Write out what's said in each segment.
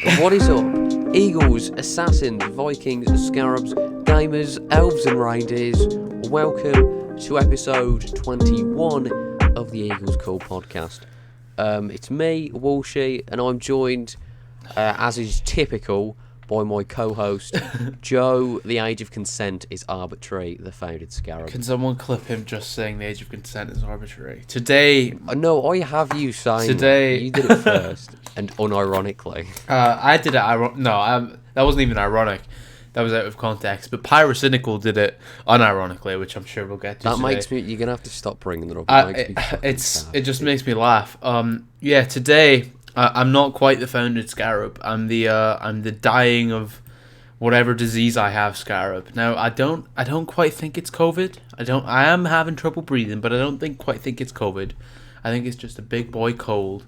What is up? Eagles, assassins, Vikings, scarabs, gamers, elves and reindeers. Welcome to episode 21 of the Eagles Call podcast. It's me, Walshie, and I'm joined, as is typical, by my co-host, Joe. The age of consent is arbitrary, the founded Scarab. Can someone clip him just saying the age of consent is arbitrary? Today... No, I have you saying today... that. You did it first, and unironically. I did it... that wasn't even ironic. That was out of context. But Pyrocynical did it unironically, which I'm sure we'll get to That today. makes me... You're going to have to stop bringing it up. It just makes me laugh. Today... I'm not quite the founded Scarab. I'm the dying of whatever disease I have Scarab. Now I don't quite think it's COVID. I am having trouble breathing, but I don't quite think it's COVID. I think it's just a big boy cold.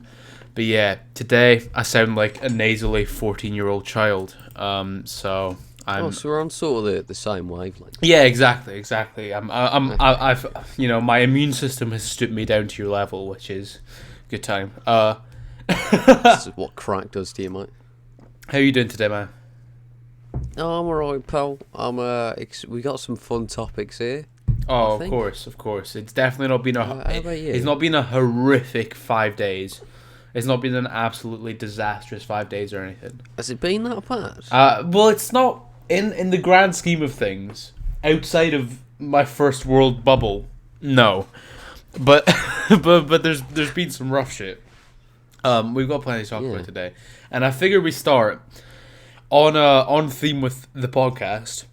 But yeah, today I sound like a nasally 14-year-old child. So we're on sort of the same wavelength. Yeah, exactly. I've my immune system has stood me down to your level, which is good time. This is what crack does to you, mate. How are you doing today, man? Oh, I'm alright, pal. We got some fun topics here. Oh, of course. It's definitely not been it's not been a horrific 5 days. It's not been an absolutely disastrous 5 days or anything. Has it been that bad? Well, it's not in the grand scheme of things. Outside of my first world bubble, no. But there's been some rough shit. We've got plenty to talk about today, and I figure we start on theme with the podcast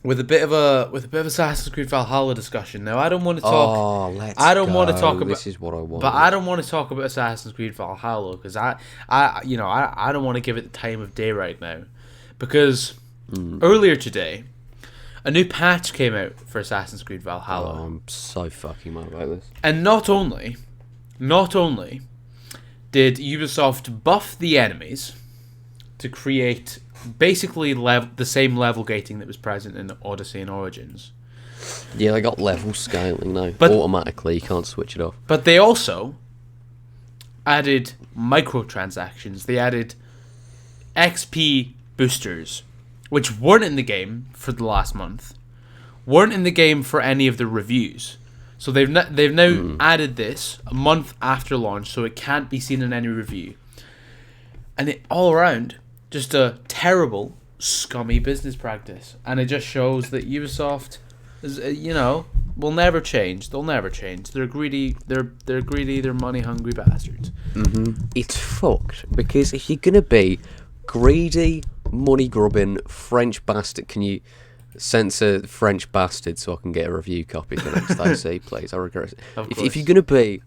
with a bit of Assassin's Creed Valhalla discussion. Now, I don't want to talk. Want to talk about. This is what I want. But I don't want to talk about Assassin's Creed Valhalla because I don't want to give it the time of day right now, because earlier today, a new patch came out for Assassin's Creed Valhalla. Oh, I'm so fucking mad about this. And not only did Ubisoft buff the enemies to create basically the same level gating that was present in Odyssey and Origins. Yeah, they got level scaling now. But automatically, you can't switch it off. But they also added microtransactions. They added XP boosters, which weren't in the game for the last month, weren't in the game for any of the reviews. So they've now added this a month after launch, so it can't be seen in any review. And it all around, just a terrible, scummy business practice. And it just shows that Ubisoft, will never change. They'll never change. They're greedy. They're greedy. They're money hungry bastards. Mm-hmm. It's fucked, because if you're gonna be greedy, money grubbing French bastard, can you censor French bastard so I can get a review copy for next AC, please? I regret it. If you're gonna be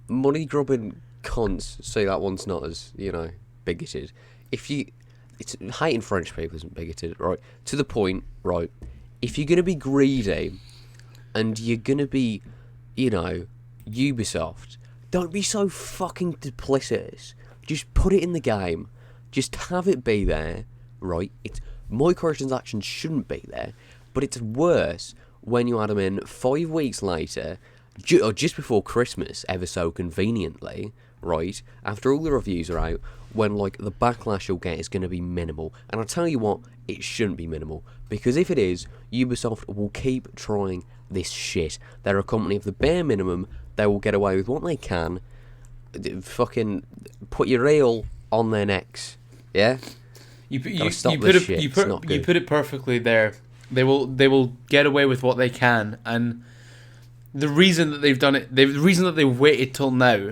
money grubbing cunts, say that one's not as bigoted. It's hating French people isn't bigoted, right? To the point, right? If you're gonna be greedy and you're gonna be, Ubisoft, don't be so fucking duplicitous. Just put it in the game. Just have it be there, right? Microtransactions shouldn't be there, but it's worse when you add them in 5 weeks later, or just before Christmas, ever so conveniently, right? After all the reviews are out, when the backlash you'll get is going to be minimal. And I'll tell you what, it shouldn't be minimal, because if it is, Ubisoft will keep trying this shit. They're a company of the bare minimum. They will get away with what they can. Fucking put your reel on their necks, yeah? You put it perfectly there. They will get away with what they can, and the reason that they've done it, the reason that they've waited till now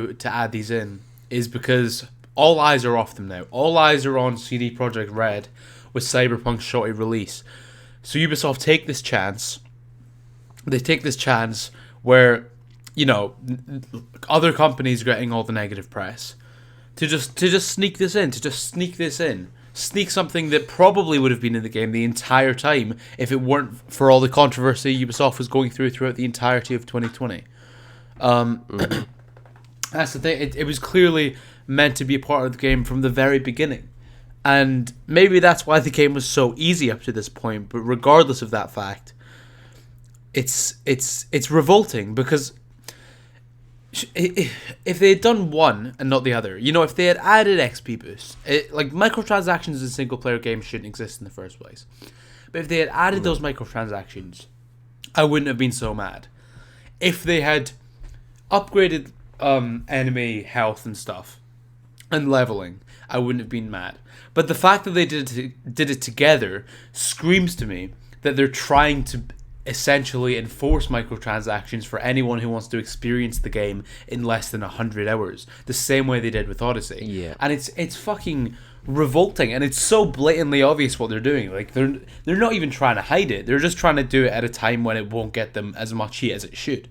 to add these in is because all eyes are off them now. All eyes are on CD Projekt Red with Cyberpunk's shorty release. So Ubisoft take this chance. They take this chance where other companies are getting all the negative press. To just sneak this in, sneak something that probably would have been in the game the entire time if it weren't for all the controversy Ubisoft was going throughout the entirety of 2020. That's the thing. It was clearly meant to be a part of the game from the very beginning, and maybe that's why the game was so easy up to this point. But regardless of that fact, it's revolting because if they had done one and not the other, if they had added XP boosts, like microtransactions in single player games shouldn't exist in the first place. But if they had added those microtransactions, I wouldn't have been so mad. If they had upgraded enemy health and stuff and leveling, I wouldn't have been mad. But the fact that they did it together screams to me that they're trying to essentially enforce microtransactions for anyone who wants to experience the game in less than 100 hours, the same way they did with Odyssey. Yeah. And it's fucking revolting, and it's so blatantly obvious what they're doing. Like, they're not even trying to hide it. They're just trying to do it at a time when it won't get them as much heat as it should.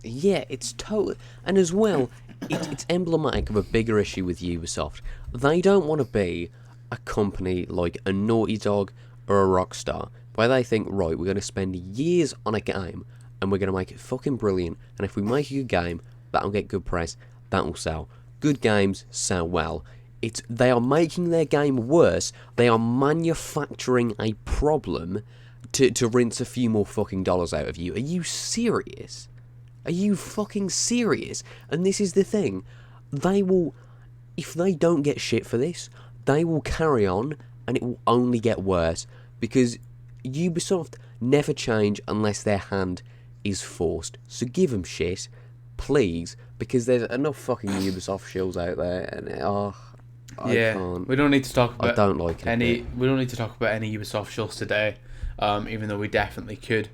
Yeah, it's total, and as well, it's emblematic of a bigger issue with Ubisoft. They don't want to be a company like a Naughty Dog or a Rockstar, where they think, right, we're going to spend years on a game, and we're going to make it fucking brilliant, and if we make a good game, that'll get good press, that'll sell. Good games sell well. They are making their game worse. They are manufacturing a problem to rinse a few more fucking dollars out of you. Are you serious? Are you fucking serious? And this is the thing. They will, if they don't get shit for this, they will carry on, and it will only get worse, because Ubisoft never change unless their hand is forced. So give them shit, please, because there's enough fucking Ubisoft shills out there, and I can't. We don't need to talk about I don't like it. we don't need to talk about any Ubisoft shills today, even though we definitely could.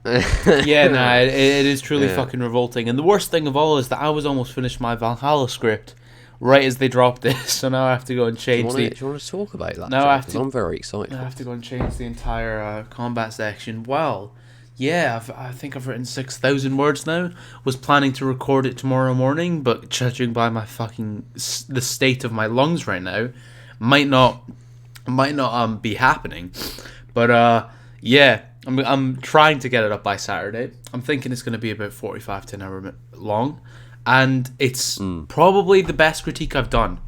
It is truly fucking revolting. And the worst thing of all is that I was almost finished my Valhalla script right as they dropped this, so now I have to go and change do you want to talk about that? No, I'm very excited. I have to go and change the entire combat section. Well, yeah, I think I've written 6,000 words now. Was planning to record it tomorrow morning, but judging by my the state of my lungs right now, might not be happening. But yeah, I'm trying to get it up by Saturday. I'm thinking it's going to be about 45 to an hour long, and it's probably the best critique I've done,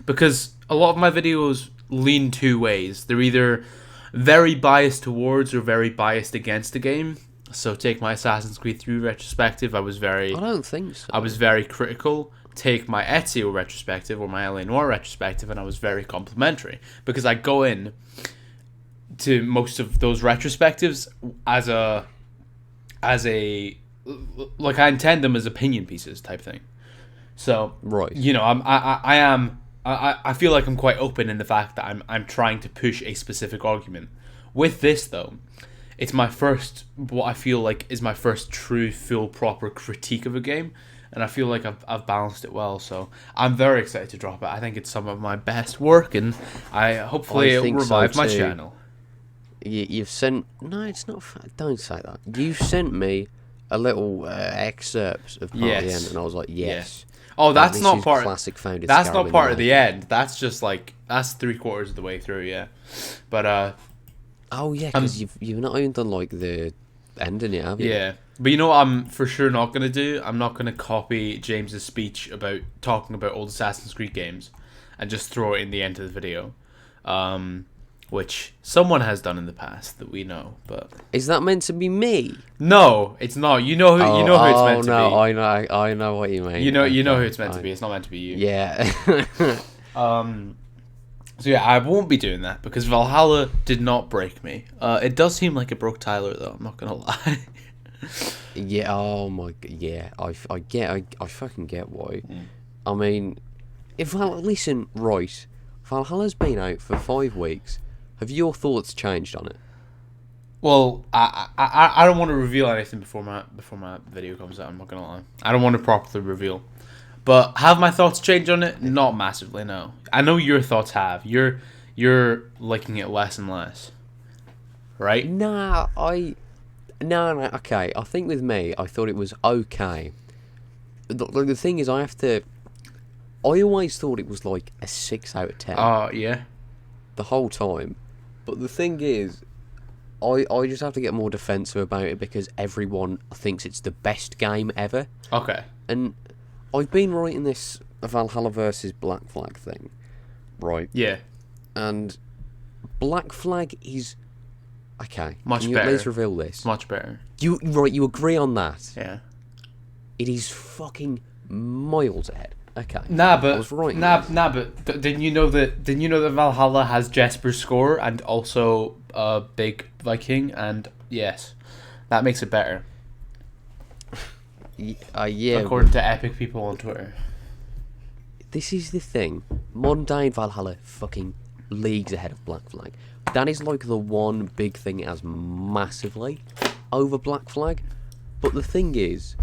because a lot of my videos lean two ways. They're either very biased towards or very biased against the game. So take my Assassin's Creed 3 retrospective. I don't think so. I was very critical. Take my Ezio retrospective or my L.A. Noire retrospective, and I was very complimentary, because I go in to most of those retrospectives as a like, I intend them as opinion pieces type thing. So right, I feel like I'm quite open in the fact that I'm trying to push a specific argument. With this though, it's my first, what I feel like is my first true, full, proper critique of a game, and I feel like I've balanced it well. So I'm very excited to drop it. I think it's some of my best work, and hopefully it'll revive my channel. You've sent... No, it's not... Don't say that. You sent me a little excerpt of part of the end, and I was like, yes. Yeah. Oh, that's not part... Classic founded that's Scarab not part of the end. That's just like... That's 3/4 of the way through, yeah. But, oh, yeah, because you've not even done, like, the ending yet, have you? Yeah. But you know what I'm for sure not going to do? I'm not going to copy James's speech about talking about old Assassin's Creed games and just throw it in the end of the video. Which someone has done in the past that we know, but is that meant to be me? No, it's not. You know who it's meant to be. I know what you mean. You know who it's meant to be. It's not meant to be you. Yeah. So yeah, I won't be doing that because Valhalla did not break me. It does seem like it broke Tyler though. I'm not gonna lie. Yeah. Oh my. Yeah. I fucking get why. I mean, listen, right. Valhalla's been out for 5 weeks. Have your thoughts changed on it? Well, I don't want to reveal anything before my video comes out. I'm not gonna lie. I don't want to properly reveal. But have my thoughts changed on it? Not massively, no. I know your thoughts have. You're liking it less and less, right? No. Okay. I think with me, I thought it was okay. The thing is, I always thought it was like a 6 out of 10. Oh, yeah. The whole time. But the thing is, I just have to get more defensive about it because everyone thinks it's the best game ever. Okay. And I've been writing this Valhalla versus Black Flag thing, right? Yeah. And Black Flag is... Okay. Much Can you better. at least reveal this? Much better. You agree on that? Yeah. It is fucking miles ahead. Okay. Nah, but I was right. didn't you know that Valhalla has Jesper's score and also Big Viking, and yes, that makes it better. Yeah. According to epic people on Twitter. This is the thing. Modern day Valhalla fucking leagues ahead of Black Flag. That is like the one big thing it has massively over Black Flag. But the thing is,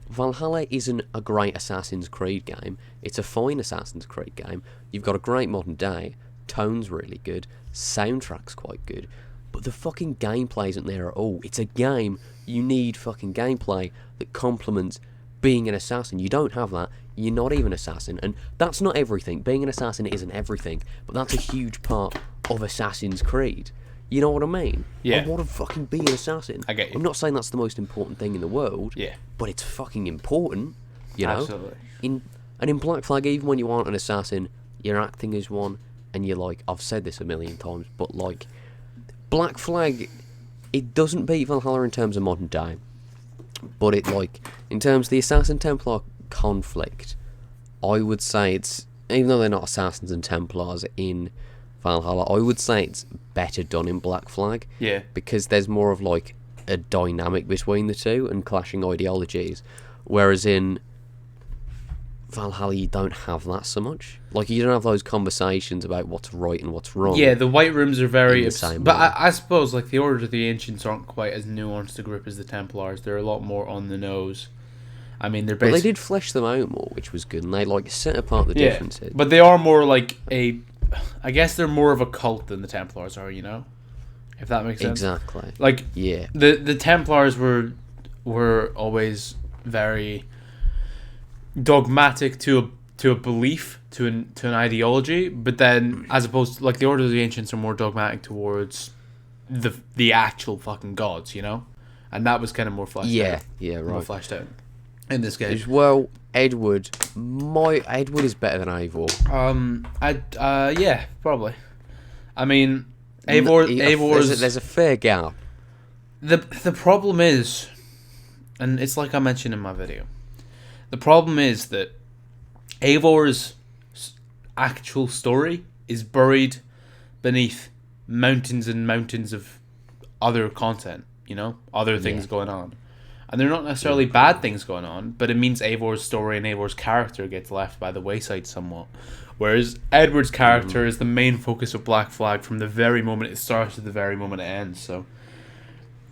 Valhalla isn't a great Assassin's Creed game. It's a fine Assassin's Creed game. You've got a great modern day. Tone's really good. Soundtrack's quite good. But the fucking gameplay isn't there at all. It's a game. You need fucking gameplay that complements being an assassin. You don't have that. You're not even an assassin. And that's not everything. Being an assassin isn't everything. But that's a huge part of Assassin's Creed. You know what I mean? Yeah. I want to fucking be an assassin. I get you. I'm not saying that's the most important thing in the world. Yeah. But it's fucking important. You know? Absolutely. In Black Flag, even when you aren't an assassin, you're acting as one. And you're like, I've said this a million times, but like, Black Flag, it doesn't beat Valhalla in terms of modern day. But it, like, in terms of the Assassin Templar conflict, I would say it's, even though they're not Assassins and Templars in Valhalla, I would say it's better done in Black Flag. Yeah. Because there's more of, like, a dynamic between the two and clashing ideologies. Whereas in Valhalla, you don't have that so much. Like, you don't have those conversations about what's right and what's wrong. Yeah, the White Rooms are very... But I suppose, like, the Order of the Ancients aren't quite as nuanced a group as the Templars. They're a lot more on the nose. I mean, they're basically... But they did flesh them out more, which was good, and they, like, set apart the differences. But they are more like a... I guess they're more of a cult than the Templars are, you know? If that makes sense. Exactly. Like, yeah. The Templars were always very dogmatic to a belief, to an ideology, but then, as opposed to, like, the Order of the Ancients are more dogmatic towards the actual fucking gods, you know? And that was kind of more fleshed out. Yeah, right. More fleshed out in this game. As well, Edward is better than Eivor. Yeah, probably. I mean, Eivor's... There's a fair gap. The problem is, and it's like I mentioned in my video, the problem is that Eivor's actual story is buried beneath mountains and mountains of other content, you know? Other things going on. And they're not necessarily bad things going on, but it means Eivor's story and Eivor's character gets left by the wayside somewhat. Whereas Edward's character is the main focus of Black Flag from the very moment it starts to the very moment it ends, so...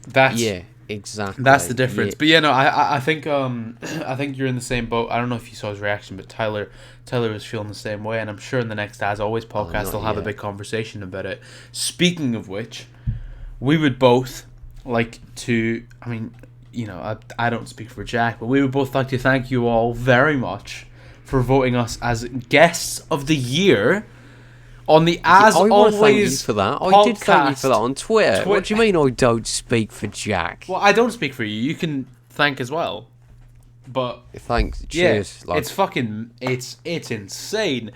That's... Yeah, exactly. That's the difference. Yeah. But yeah, no, I think you're in the same boat. I don't know if you saw his reaction, but Tyler was feeling the same way, and I'm sure in the next As Always podcast they'll have a big conversation about it. Speaking of which, we would both like to, I mean, you know, I don't speak for Jack, but we would both like to thank you all very much for voting us as guests of the year on the As I Always thank you for that. I did thank you for that on Twitter. What do you mean I don't speak for Jack? Well, I don't speak for you. You can thank as well. But thanks. Cheers. Yeah, it's fucking it's insane.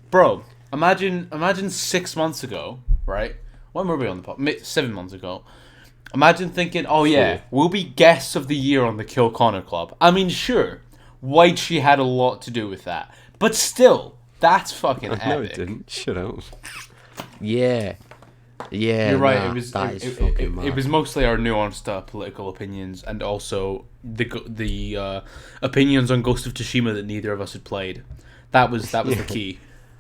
Bro, imagine 6 months ago, right? When were we on the pod? 7 months ago. Imagine thinking, oh yeah, we'll be guests of the year on the Kill Connor Club. I mean, sure, Walshie had a lot to do with that. But still, that's fucking epic. No, it didn't. Shut up. Yeah. Yeah, you're right. It was mostly our nuanced political opinions, and also the opinions on Ghost of Tsushima that neither of us had played. That was the key.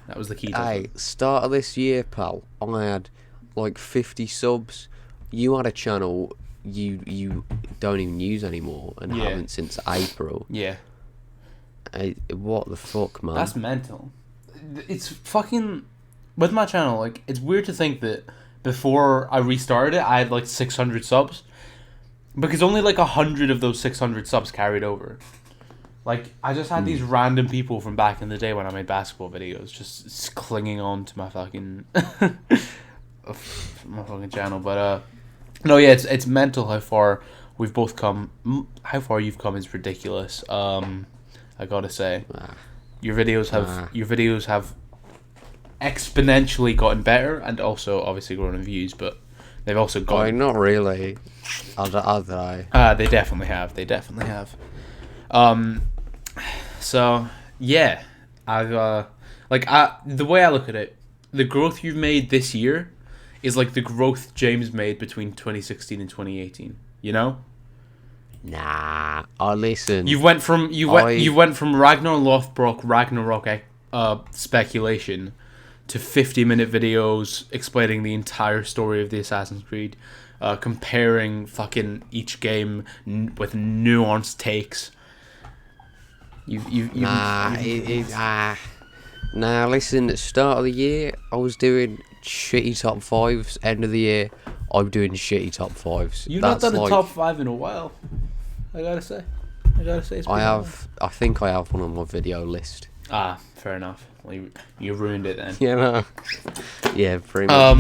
That was the key. Hey, start of this year, pal, I had like 50 subs. You had a channel you don't even use anymore and haven't since April. Yeah. What the fuck, man? That's mental. It's fucking... With my channel, like, it's weird to think that before I restarted it, I had like 600 subs. Because only like 100 of those 600 subs carried over. Like, I just had these random people from back in the day when I made basketball videos just clinging on to my fucking... my fucking channel. But, no, yeah, it's mental how far we've both come. How far you've come is ridiculous. I gotta say, your videos have exponentially gotten better, and also obviously grown in views, but they've also gotten... not really. I'll die. They definitely have. So yeah, I've the way I look at it, the growth you've made this year is like the growth James made between 2016 and 2018. You know? Nah, I listen. You went from Ragnar Lothbrok speculation to 50-minute videos explaining the entire story of the Assassin's Creed, comparing fucking each game with nuanced takes. Nah, listen, at the start of the year, I was doing shitty top 5s. End of the year, I'm doing shitty top 5s. You've not done a top 5 in a while, I gotta say. It's been I think I have one on my video list. Ah, fair enough. Well, you ruined it then. Yeah, no. Yeah, pretty much.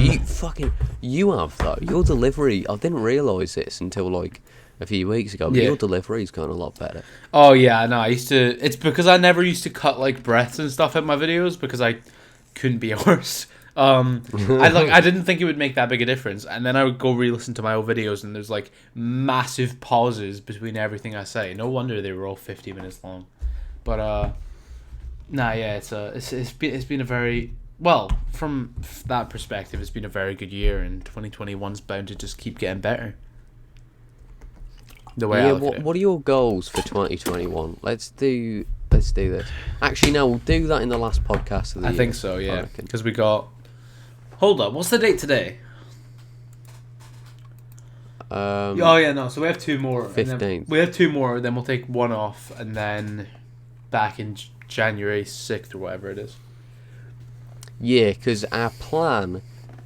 You have, though. Your delivery, I didn't realise this until, like, a few weeks ago, but your delivery's gone a lot better. Oh yeah, no, it's because I never used to cut like breaths and stuff in my videos because I couldn't be worse. I didn't think it would make that big a difference, and then I would go re-listen to my old videos, and there's like massive pauses between everything I say. No wonder they were all 50 minutes long. But it's been a very well, from that perspective, it's been a very good year, and 2021's bound to just keep getting better. The way I look at it. What are your goals for 2021? Let's do this. Actually, no, we'll do that in the last podcast of the year. I think so, yeah. Because we got... Hold up, what's the date today? So we have 2 more. 15th. We have 2 more, then we'll take 1 off, and then back in January 6th or whatever it is. Yeah, because our plan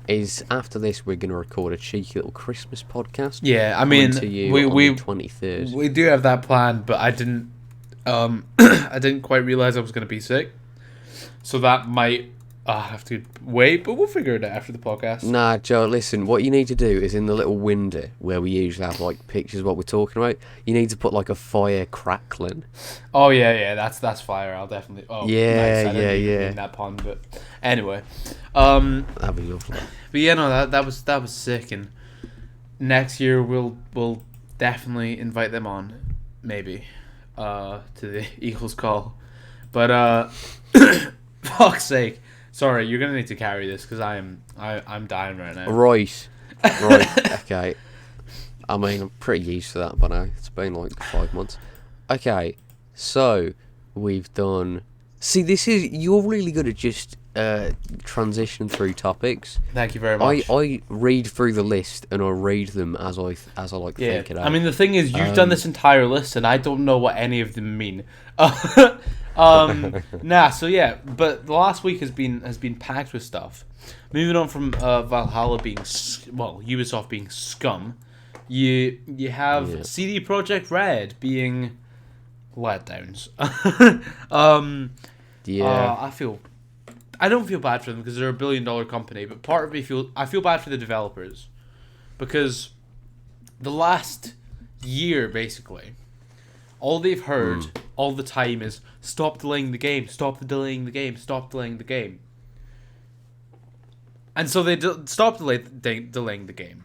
is after this we're going to record a cheeky little Christmas podcast. Yeah, I mean, we 23rd. We do have that plan, but I didn't I didn't quite realize I was going to be sick. So that might have to wait, but we'll figure it out after the podcast. Nah, Joe, listen, what you need to do is in the little window where we usually have like pictures of what we're talking about, you need to put like a fire crackling. Oh yeah, that's fire. I'll definitely. Oh yeah, nice. I didn't even mean that pun, but anyway, that'd be lovely. But yeah, no, that was sick, and next year we'll definitely invite them on, maybe, to the Eagles call, but fuck's sake. Sorry, you're gonna need to carry this because I'm dying right now. Right. Okay. I mean, I'm pretty used to that by now. It's been like 5 months. Okay, so we've done. See, you're really good at just transition through topics. Thank you very much. I read through the list and I read them as I think it out. I mean, the thing is, you've done this entire list and I don't know what any of them mean. So yeah, but the last week has been packed with stuff. Moving on from Valhalla being Ubisoft being scum, you have CD Projekt Red being letdowns. I don't feel bad for them because they're $1 billion company, but part of me I feel bad for the developers because the last year basically, all they've heard all the time is stop delaying the game, stop delaying the game, stop delaying the game. And so they stopped delaying the game.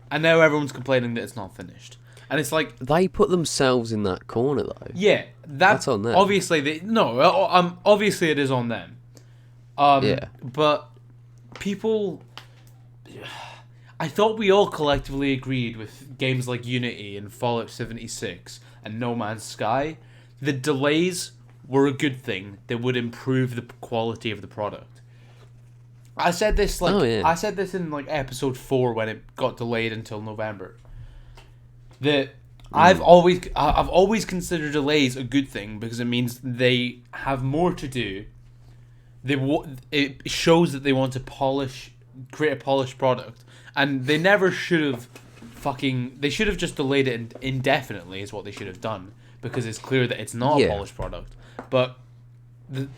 And now everyone's complaining that it's not finished. And it's like... They put themselves in that corner, though. Yeah. That's on them. Obviously, obviously it is on them. But people... I thought we all collectively agreed with games like Unity and Fallout 76 and No Man's Sky. The delays were a good thing that would improve the quality of the product. I said this I said this in like episode 4 when it got delayed until November. That I've always considered delays a good thing because it means they have more to do. It shows that they want to create a polished product, and they never should have they should have just delayed it indefinitely is what they should have done, because it's clear that it's not a polished product. But the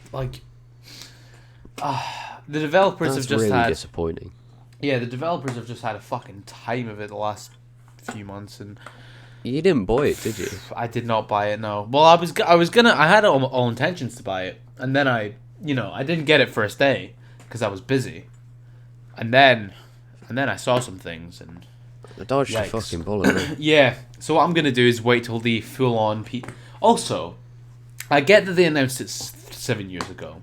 developers have just really had disappointing. Yeah, the developers have just had a fucking time of it the last few months, and you didn't buy it, did you? I did not buy it. No. Well, I had all intentions to buy it, and then I didn't get it first day because I was busy, and then I saw some things and I dodged a fucking bullet. Yeah. So what I'm gonna do is wait till the full-on Also, I get that they announced it 7 years ago,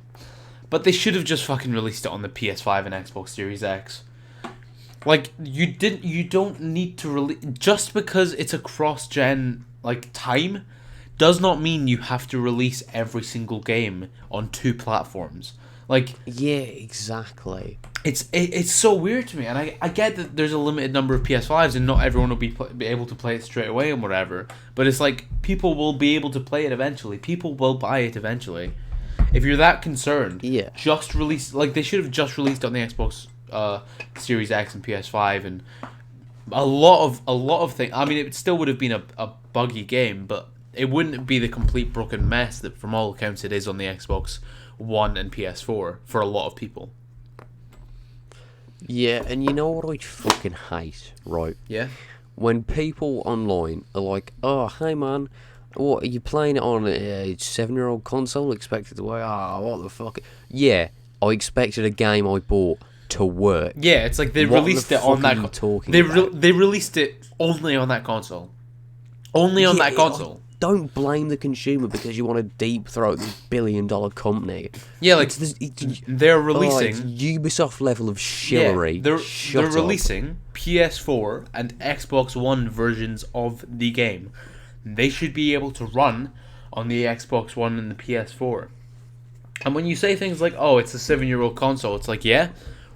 but they should have just fucking released it on the PS5 and Xbox Series X. Like, you don't need to release... Just because it's a cross-gen, like, time, does not mean you have to release every single game on 2 platforms. Like... Yeah, exactly. It's so weird to me, and I get that there's a limited number of PS5s and not everyone will be able to play it straight away and whatever, but it's like, people will be able to play it eventually. People will buy it eventually. If you're that concerned, yeah, just release... Like, they should have just released on the Xbox Series X and PS5, and a lot of things. I mean, it still would have been a buggy game, but it wouldn't be the complete broken mess that, from all accounts, it is on the Xbox One and PS4 for a lot of people. Yeah, and you know what I fucking hate, right? Yeah? When people online are like, oh, hey man, what, are you playing it on a 7-year-old console expected to work? Ah, what the fuck? Yeah, I expected a game I bought to work. Yeah, it's like they released it on that... They released it only on that console. Only on that console. Don't blame the consumer because you want to deep throat this billion-dollar company. Yeah, like, they're releasing... it's Ubisoft level of chivalry. Yeah, they're releasing PS4 and Xbox One versions of the game. They should be able to run on the Xbox One and the PS4. And when you say things like, oh, it's a 7-year-old console, it's like, yeah,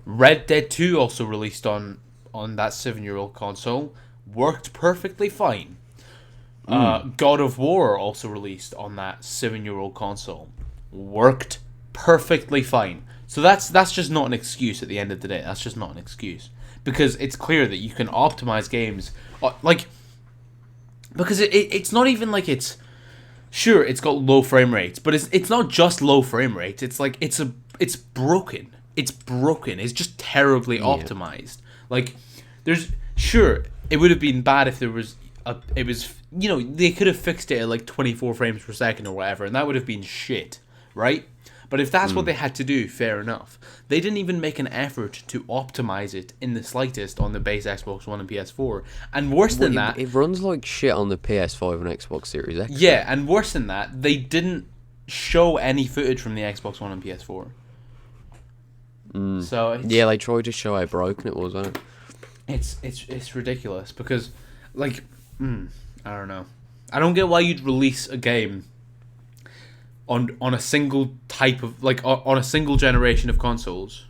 Red Dead 2 also released on that 7-year-old console. Worked perfectly fine. God of War also released on that 7-year-old console. Worked perfectly fine. So that's just not an excuse at the end of the day. That's just not an excuse. Because it's clear that you can optimize games. Because it's not even like it's... Sure, it's got low frame rates, but it's not just low frame rates. It's like, it's broken. It's broken. It's just terribly optimized. Like, there's... Sure, it would have been bad if there was... It was, you know, they could have fixed it at like 24 frames per second or whatever, and that would have been shit, right? But if that's what they had to do, fair enough. They didn't even make an effort to optimize it in the slightest on the base Xbox One and PS4. And worse than that... It runs like shit on the PS5 and Xbox Series X. Yeah, and worse than that, they didn't show any footage from the Xbox One and PS4. So yeah, they tried to show how broken it was, wasn't it? It's ridiculous, because, like... I don't know. I don't get why you'd release a game on a single type of, like, on a single generation of consoles,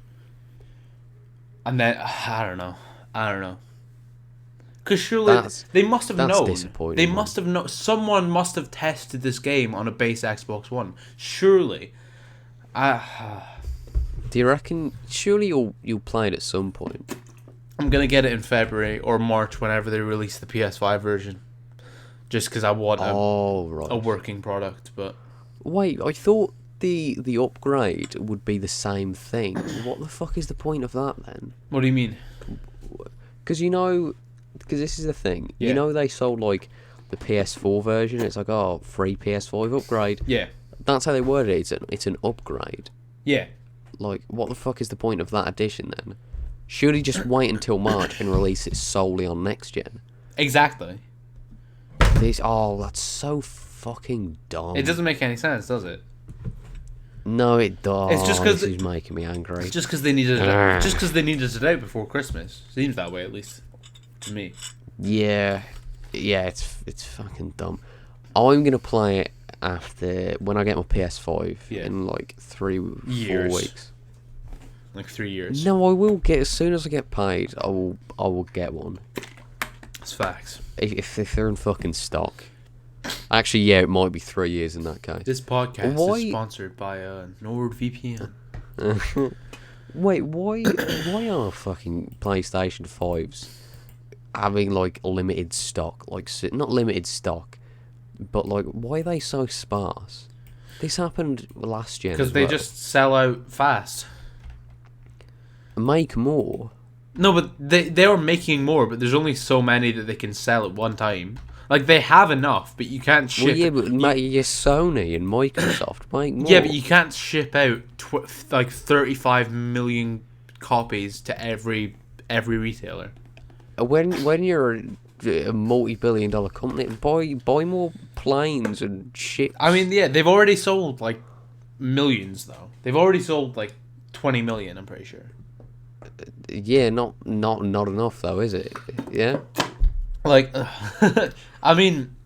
and then I don't know. Because surely they must have known. They must have known. Someone must have tested this game on a base Xbox One. Surely. Do you reckon? Surely you'll play it at some point. I'm gonna get it in February or March whenever they release the PS5 version, just because I want a working product. But wait, I thought the upgrade would be the same thing. What the fuck is the point of that then? What do you mean? Because this is the thing. Yeah. You know, they sold like the PS4 version. It's like, oh, free PS5 upgrade. Yeah. That's how they worded it. It's an upgrade. Yeah. Like, what the fuck is the point of that edition then? Surely just wait until March and release it solely on next gen. Exactly. That's so fucking dumb. It doesn't make any sense, does it? No, it does. It's just because this is making me angry. It's just because they needed it. Just because they needed it out before Christmas. Seems that way, at least to me. Yeah, it's fucking dumb. I'm gonna play it when I get my PS5 in like 4 weeks. Like 3 years. No, I will get, as soon as I get paid, I will get one. That's facts. If they're in fucking stock. Actually, yeah, it might be 3 years in that case. This podcast is sponsored by NordVPN. Wait, why are fucking PlayStation 5s having like limited stock? Like, not limited stock, but like, why are they so sparse? This happened last year. Because they just sell out fast. Make more. No, but they are making more, but there's only so many that they can sell at one time. Like, they have enough, but you can't ship... Well, yeah, but you're Sony and Microsoft, make more. Yeah, but you can't ship out, 35 million copies to every retailer. When you're a multi-billion-dollar company. Buy more planes and ships. I mean, yeah, they've already sold like millions though. They've already sold like 20 million. I'm pretty sure. Yeah, not enough though, is it? Yeah. Like, I mean,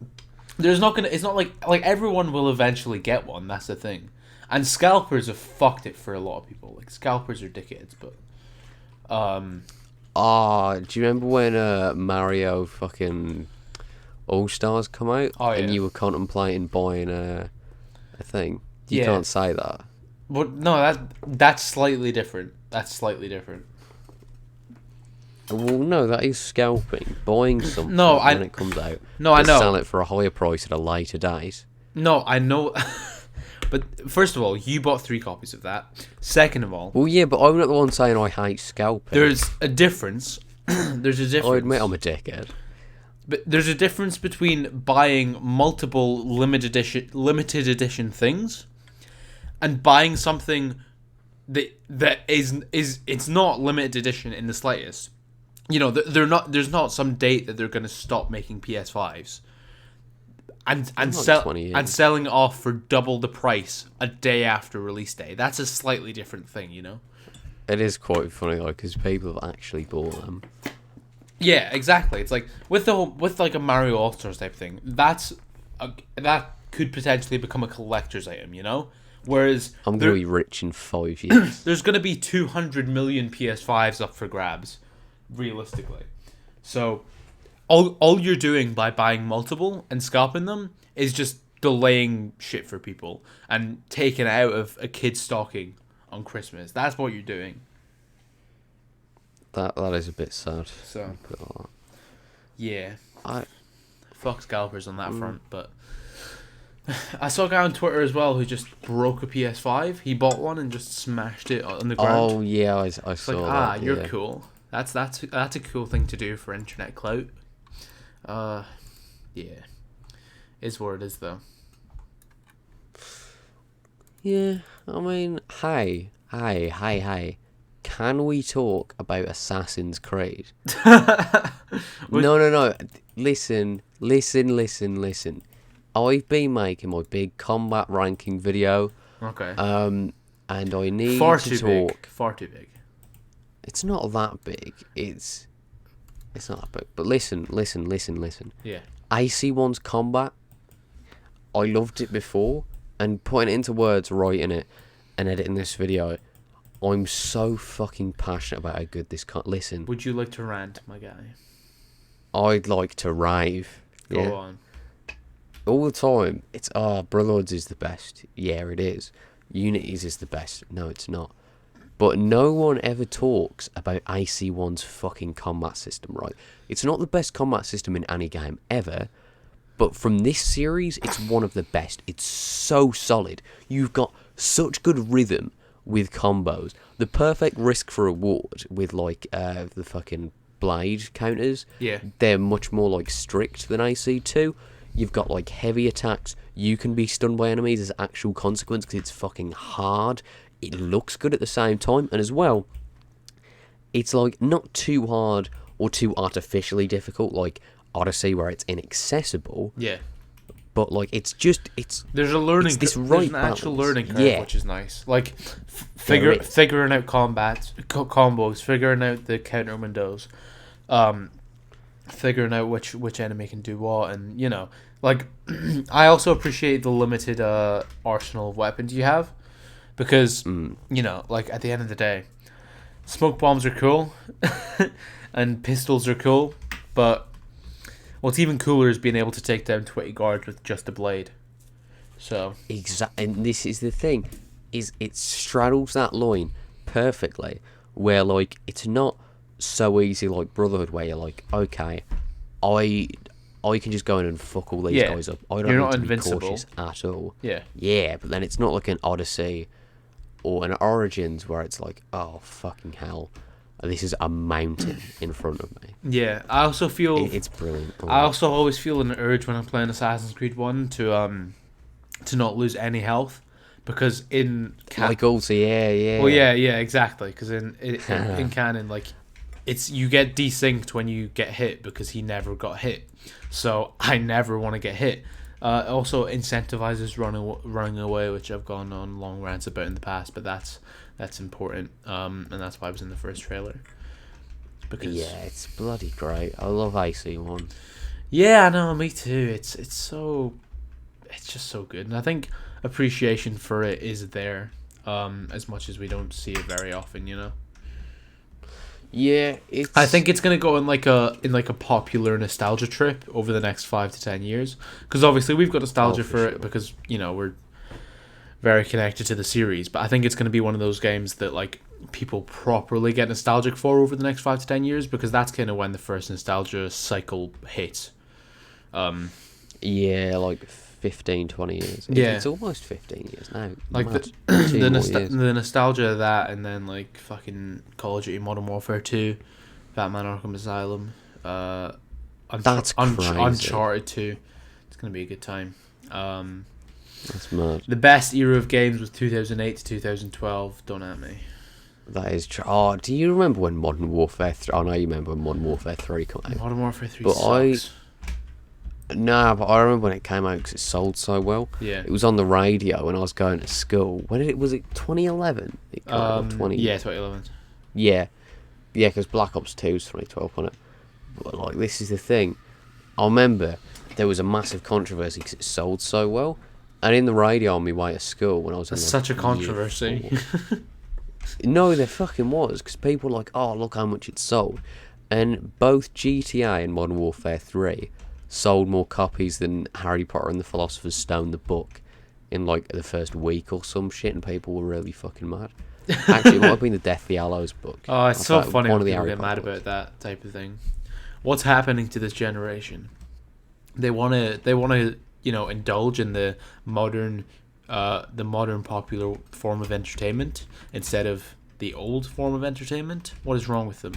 there's not gonna. It's not like everyone will eventually get one. That's the thing. And scalpers have fucked it for a lot of people. Like scalpers are dickheads, but do you remember when Mario fucking All Stars come out? Oh, and yeah. you were contemplating buying a thing? You Yeah. can't say that. But no, that's slightly different. That's slightly different. Well, no, that is scalping. Buying something when it comes out. No, I to know. Sell it for a higher price at a later date. No, I know. But first of all, you bought 3 copies of that. Second of all, Well, yeah, but I'm not the one saying I hate scalping. there's a difference. There's a difference. I admit I'm a dickhead. But there's a difference between buying multiple limited edition things and buying something that is it's not limited edition in the slightest. You know, there's not some date that they're going to stop making PS5s and Like 20 years. and selling it off for double the price a day after release day. That's a slightly different thing, you know. It is quite funny, though, because people have actually bought them. Yeah, exactly. It's like with like a Mario All Stars type thing. That could potentially become a collector's item, you know. Whereas I'm going to be rich in 5 years. there's going to be 200 million PS5s up for grabs, realistically. So all you're doing by buying multiple and scalping them is just delaying shit for people and taking it out of a kid's stocking on Christmas. That's what you're doing. That is a bit sad. So Put it like that. yeah, I fuck scalpers on that front. But I saw a guy on Twitter as well who just broke a PS5. He bought one and just smashed it on the ground. Oh yeah, I It's saw like, that. you're yeah. cool. That's a cool thing to do for internet clout. Yeah, is what it is though. Yeah, I mean, hey. Can we talk about Assassin's Creed? No. Listen. I've been making my big combat ranking video. Okay. And I need Far to too talk. big. Far too big. It's not that big. It's not that big. But listen. Yeah. AC1's combat, I loved it before, and putting it into words, writing it, and editing this video, I'm so fucking passionate about how good this listen, Would you like to rant, my guy? I'd like to rave. Go on. All the time. It's, Brotherhoods is the best. Yeah, it is. Unities is the best. No, it's not. But no one ever talks about AC1's fucking combat system, right? It's not the best combat system in any game ever, but from this series, it's one of the best. It's so solid. You've got such good rhythm with combos. The perfect risk for reward with, like, the fucking blade counters. Yeah. They're much more, like, strict than AC2. You've got, like, heavy attacks. You can be stunned by enemies as actual consequence because it's fucking hard. It looks good at the same time, and as well, it's like not too hard or too artificially difficult like Odyssey where it's inaccessible. Yeah. But like it's There's a learning. this There's right an actual balance. learning curve, Yeah. which is nice. Like There is. figuring out combos, figuring out the counter windows, figuring out which enemy can do what, and you know, like I also appreciate the limited arsenal of weapons you have. Because, you know, like, at the end of the day, smoke bombs are cool, and pistols are cool, but what's even cooler is being able to take down 20 guards with just a blade. So... And this is the thing, is it straddles that line perfectly, where, like, it's not so easy like Brotherhood, where you're like, okay, I can just go in and fuck all these guys up. I don't You're need not to be invincible. cautious at all. Yeah. Yeah, but then it's not like an Odyssey or an Origins where it's like, oh, fucking hell, this is a mountain in front of me. Yeah, I also feel... It's brilliant. I also always feel an urge when I'm playing Assassin's Creed 1 to not lose any health, because in... Like also, yeah. Well, yeah, exactly, because in canon, like, you get desynced when you get hit because he never got hit. So I never want to get hit. Also incentivizes running away, which I've gone on long rants about in the past, but that's important. And that's why I was in the first trailer. Because Yeah, it's bloody great. I love AC1. yeah, no, me too. It's just so good, and I think appreciation for it is there, as much as we don't see it very often, you know. Yeah, it's. I think it's gonna go in like a popular nostalgia trip over the next 5 to 10 years, because obviously we've got nostalgia for it because we're very connected to the series. But I think it's gonna be one of those games that like people properly get nostalgic for over the next 5 to 10 years, because that's kind of when the first nostalgia cycle hits. Yeah, like 15, 20 years. Yeah. It's almost 15 years now. Like Mad. the nostalgia of that, and then like fucking Call of Duty Modern Warfare 2, Batman Arkham Asylum, That's crazy. Uncharted 2. It's gonna be a good time. That's mad. The best era of games was 2008 to 2012. Don't at me. That is true. Oh, do you remember when Modern Warfare 3... I know you remember when Modern Warfare 3 came out. Modern Warfare 3 But sucks. Nah, but I remember when it came out because it sold so well. Yeah. It was on the radio when I was going to school. Was it 2011? It came out, or 20... Yeah, 2011. Yeah. Yeah, because Black Ops 2 was 2012, wasn't it? But, like, this is the thing. I remember there was a massive controversy because it sold so well. And in the radio on my way to school when I was in That's like, such a controversy. No, there fucking was, because people were like, oh, look how much it sold. And both GTA and Modern Warfare 3 sold more copies than Harry Potter and the Philosopher's Stone, the book, in like the first week or some shit, and people were really fucking mad. Actually, it might have been the Deathly Hallows book. Oh, it's so thought funny one when of the people Harry get mad Potter about that type of thing. What's happening to this generation? They wanna indulge in the modern popular form of entertainment instead of the old form of entertainment. What is wrong with them?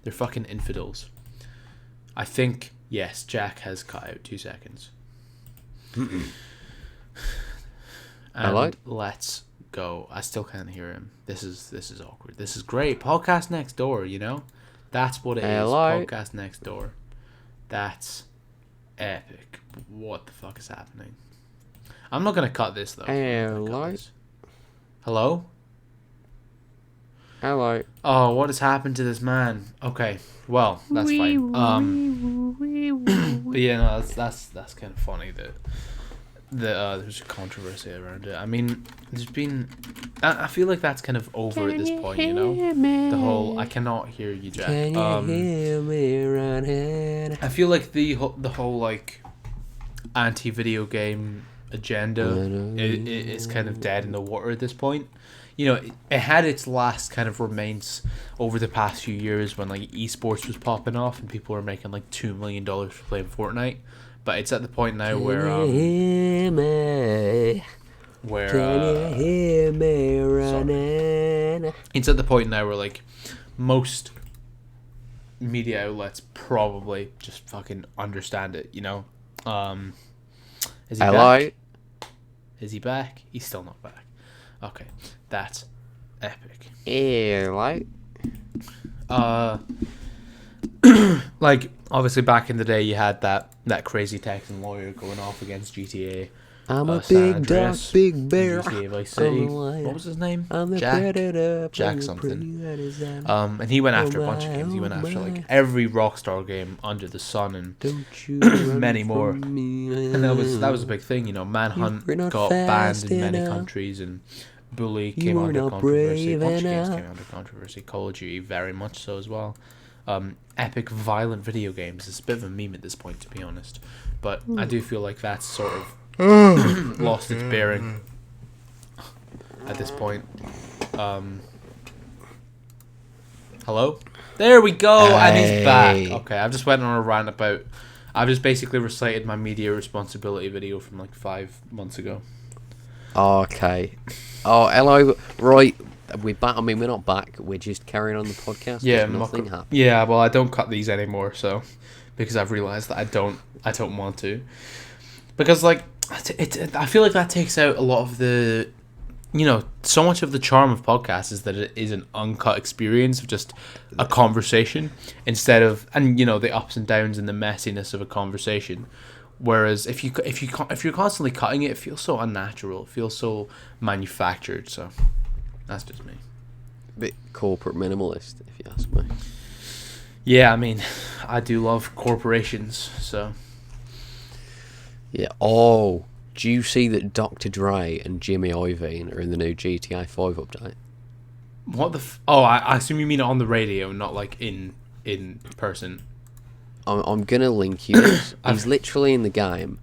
They're fucking infidels. I think, yes, Jack has cut out 2 seconds. And Hello? let's go. I still can't hear him. This is awkward. This is great. Podcast next door, you know? That's what it Hello? is. Podcast next door. That's epic. What the fuck is happening? I'm not gonna cut this though. Hello? Hello? Hello. Oh, what has happened to this man? Okay, well, that's fine. But yeah, no, that's kind of funny that there's a controversy around it. I mean, there's been, I feel like that's kind of over at this point, you know. The whole I cannot hear you, Jack. Can you hear me running? I feel like the whole like anti-video game agenda is kind of dead in the water at this point. You know, it had its last kind of remains over the past few years when like esports was popping off and people were making like $2 million for playing Fortnite. But it's at the point now where Can you hear me running? it's at the point now where like most media outlets probably just fucking understand it, you know. Is he Hello? back? Is he back? He's still not back. Okay, that's epic. Hello? Like obviously back in the day you had that crazy Texan lawyer going off against GTA. I'm a San big dog, Andreas, big bear. GTA Vice I'm City. a lion. What was his name? I'm the Jack. predator. Jack something. And he went after a bunch of games. He went after like every Rockstar game under the sun and Don't you run many more. from me. And that was a big thing, you know. Manhunt You're not got banned fast in many enough. countries, and Bully came You're under not controversy. A brave bunch of games enough. came under controversy. Call of Duty very much so as well. Epic violent video games. It's a bit of a meme at this point, to be honest. But I do feel like that's sort of lost its bearing at this point. Hello? There we go, and he's back. Okay, I've just went on a rant about... I've just basically recited my media responsibility video from like 5 months ago. Okay. Oh, hello. Right. We're back. I mean, we're not back. We're just carrying on the podcast. Yeah, nothing happened. yeah. Well, I don't cut these anymore, so because I've realized that I don't want to, because like I feel like that takes out a lot of the so much of the charm of podcasts is that it is an uncut experience of just a conversation instead of, and the ups and downs and the messiness of a conversation. Whereas if you're constantly cutting it, it feels so unnatural. It feels so manufactured. So that's just me. Bit corporate minimalist, if you ask me. Yeah, I mean, I do love corporations. So yeah. Oh, do you see that Dr. Dre and Jimmy Iovine are in the new GTA 5 update? What the? I assume you mean on the radio, not like in person. I'm gonna link you this. He's literally in the game,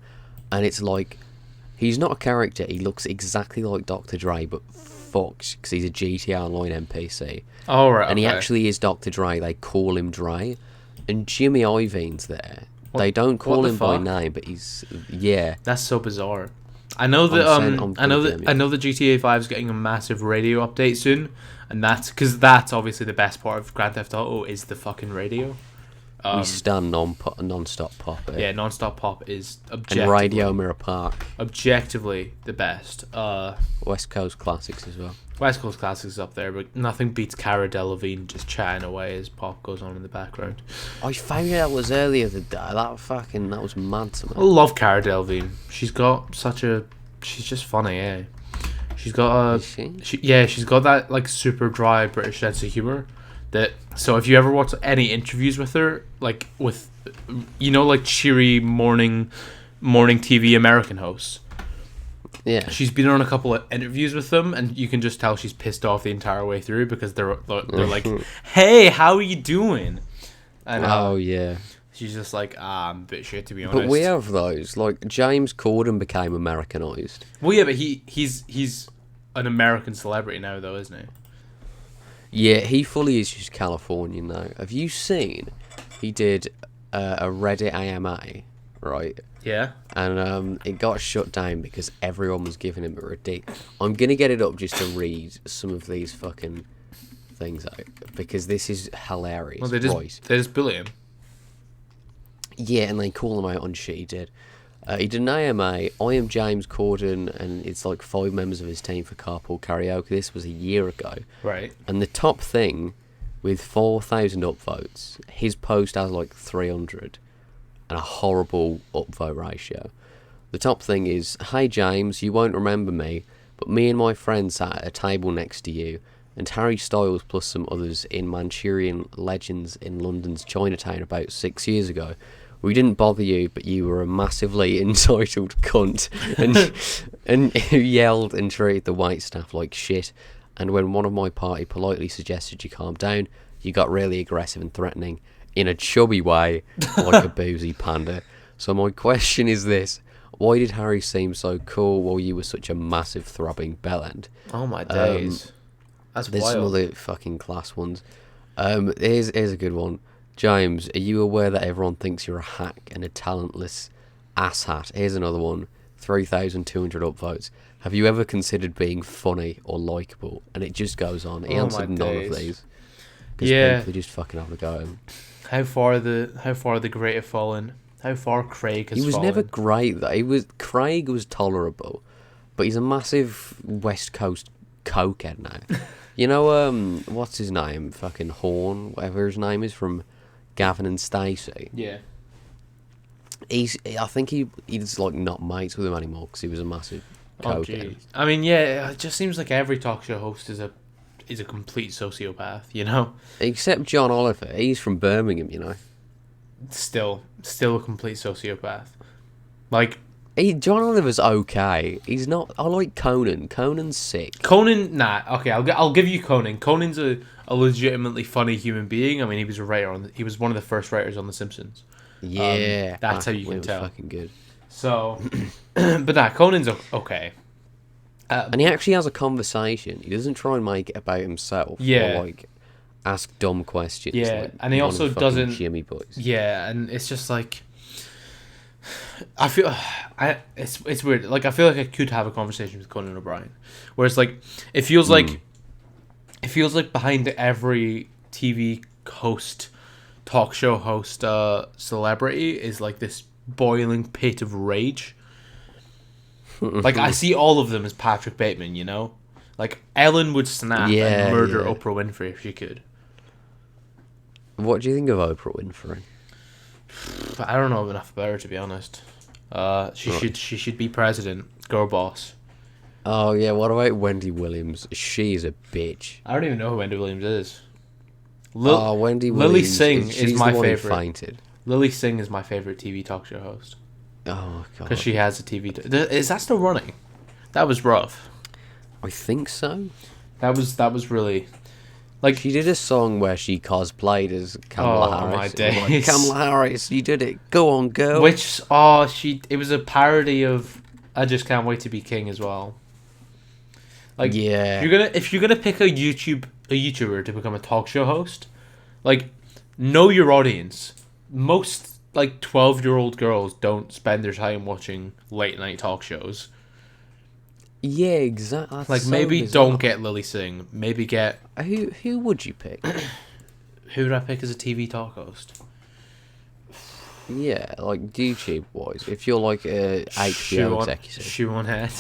and it's like he's not a character. He looks exactly like Dr. Dre, but fucks because he's a GTA Online NPC. Oh right, and okay. he actually is Dr. Dre. They call him Dre, and Jimmy Iovine's there. They don't call him by name, but he's That's so bizarre. I know that I know that GTA 5 is getting a massive radio update soon, and that's obviously the best part of Grand Theft Auto is the fucking radio. We stand non-stop pop. Yeah, non-stop pop is objectively, and Radio Mirror Park. Objectively the best. West Coast classics as well. West Coast classics is up there, but nothing beats Cara Delevingne just chatting away as pop goes on in the background. I found out was earlier the day. That was mad to me. I love Cara Delevingne. She's just funny, eh? She's got she's got that like super dry British sense of humor. So if you ever watch any interviews with her, like with like cheery morning TV American hosts, yeah, she's been on a couple of interviews with them, and you can just tell she's pissed off the entire way through because they're like, "Hey, how are you doing?" And yeah, she's just like, I'm a bit shit to be honest. But we have those. Like James Corden became Americanized. Well, yeah, but he's an American celebrity now, though, isn't he? Yeah, he fully is just Californian now. Have you seen? He did a Reddit AMA, right? Yeah. And it got shut down because everyone was giving him a ridiculous. I'm gonna get it up just to read some of these fucking things out because this is hilarious. Well, they just bully him. Yeah, and they call him out on shit he did. He did an AMA. I am James Corden, and it's like 5 members of his team for carpool karaoke. This was a year ago. Right. And the top thing, with 4,000 upvotes, his post has like 300, and a horrible upvote ratio. The top thing is, "Hey James, you won't remember me, but me and my friend sat at a table next to you, and Harry Styles plus some others in Manchurian Legends in London's Chinatown about 6 years ago. We didn't bother you, but you were a massively entitled cunt," and who yelled and treated the wait staff like shit. And when one of my party politely suggested you calm down, you got really aggressive and threatening in a chubby way, like a boozy panda. So my question is this: why did Harry seem so cool while you were such a massive throbbing bellend? Oh my days, that's there's wild. Some other fucking class ones. Here's a good one. James, are you aware that everyone thinks you're a hack and a talentless asshat? Here's another one. 3,200 upvotes. Have you ever considered being funny or likeable? And it just goes on. He answered none of these. Because people just fucking have a go at him. How far the great have fallen. How far Craig has fallen. He was never great though. Craig was tolerable. But he's a massive West Coast cokehead now. You know, what's his name? Fucking Horn, whatever his name is, from Gavin and Stacey. Yeah. I think he's like not mates with him anymore because he was a massive cokehead. I mean, yeah, it just seems like every talk show host is a complete sociopath, you know? Except John Oliver. He's from Birmingham, you know. Still a complete sociopath. Like, John Oliver's okay. He's not. I like Conan. Conan's sick. Conan, nah. Okay, I'll give you Conan. Conan's a legitimately funny human being. I mean, he was a writer he was one of the first writers on The Simpsons. Yeah, that's how you can tell. Fucking good. So, but nah, Conan's okay. And he actually has a conversation. He doesn't try and make it about himself. Yeah. Or like ask dumb questions. Yeah, like and he also doesn't. Jimmy Boys. Yeah, and it's just like. I feel it's weird. Like, I feel like I could have a conversation with Conan O'Brien, where it's like it feels like behind every TV host, talk show host, celebrity is like this boiling pit of rage. Like, I see all of them as Patrick Bateman, you know, Like Ellen would snap Yeah, and murder yeah. Oprah Winfrey if she could. What do you think of Oprah Winfrey? But I don't know enough about her, to be honest. She Right. should be president, girl boss. Oh yeah, what about Wendy Williams? She's a bitch. I don't even know who Wendy Williams is. Wendy Lily Williams. Singh is she's my the one who favorite. fainted. Lily Singh is my favorite TV talk show host Oh god. because she has a TV. Is that still running? That was rough. I think so. That was really like She did a song where she cosplayed as Kamala Oh, Harris. my It was like, days. Kamala Harris, you did it. Go on, girl. it was a parody of I Just Can't Wait to Be King as well. Like Yeah. if you're gonna pick a YouTuber to become a talk show host, like know your audience. Most like 12-year-old girls don't spend their time watching late night talk shows. Yeah, exactly. Like maybe don't get Lily Singh. Maybe get Who would you pick? who would I pick as a TV talk host? Yeah, like YouTube wise. If you're like a HBO executive, Shoe on head.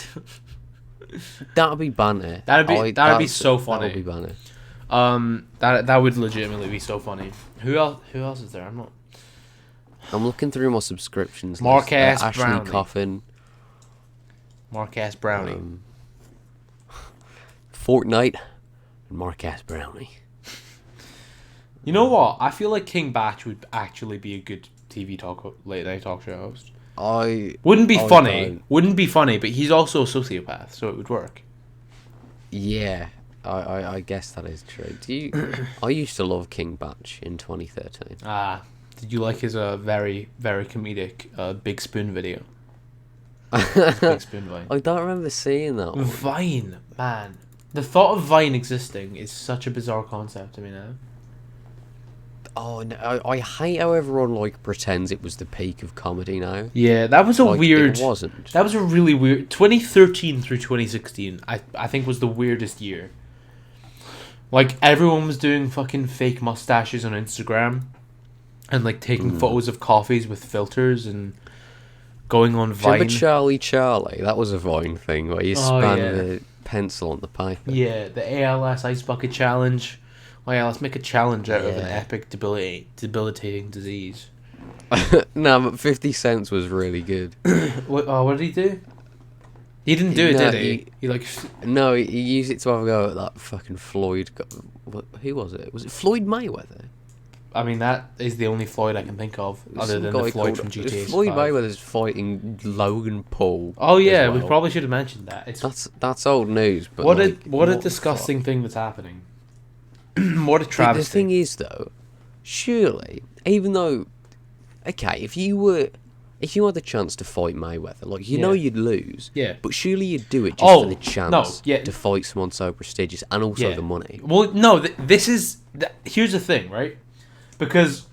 that'd be banter. That'd be so funny. That'd be banter. That would legitimately be so funny. Who else is there? I'm looking through my subscriptions. Marquez Ashley Brownie. Coffin, Marquez Brownie. Fortnite, and Marquez Brownie. You know what? I feel like King Batch would actually be a good late night talk show host. Wouldn't be funny, but he's also a sociopath, so it would work. Yeah, I guess that is true. I used to love King Batch in 2013. Did you like his very very comedic Big Spoon video? Big Spoon Vine. I don't remember seeing that one. Vine, man. The thought of Vine existing is such a bizarre concept to me now. Oh no, I hate how everyone like pretends it was the peak of comedy now. Yeah, that was It wasn't. That was a really weird. 2013 through 2016, I think was the weirdest year. Like everyone was doing fucking fake mustaches on Instagram, and like taking photos of coffees with filters and going on Vine. Remember Charlie? That was a Vine thing where you span the pencil on the paper. Yeah, the ALS Ice Bucket Challenge. Oh yeah, let's make a challenge out of an epic debilitating disease. No, but 50 Cent was really good. What did he do? He didn't do it, did he? He like... No, he used it to have a go at that fucking Floyd... Who was it? Was it Floyd Mayweather? I mean, that is the only Floyd I can think of, other than the Floyd from GTA 5. Floyd Mayweather's fighting Logan Paul. Oh yeah, as well. we probably should have mentioned that. That's old news, but what like, a disgusting thing that's happening. What a travesty. The thing is, though, surely, even though, okay, if you had the chance to fight Mayweather, like you know you'd lose, but surely you'd do it just for the chance to fight someone so prestigious and also the money. Well, no, here's the thing, right? Because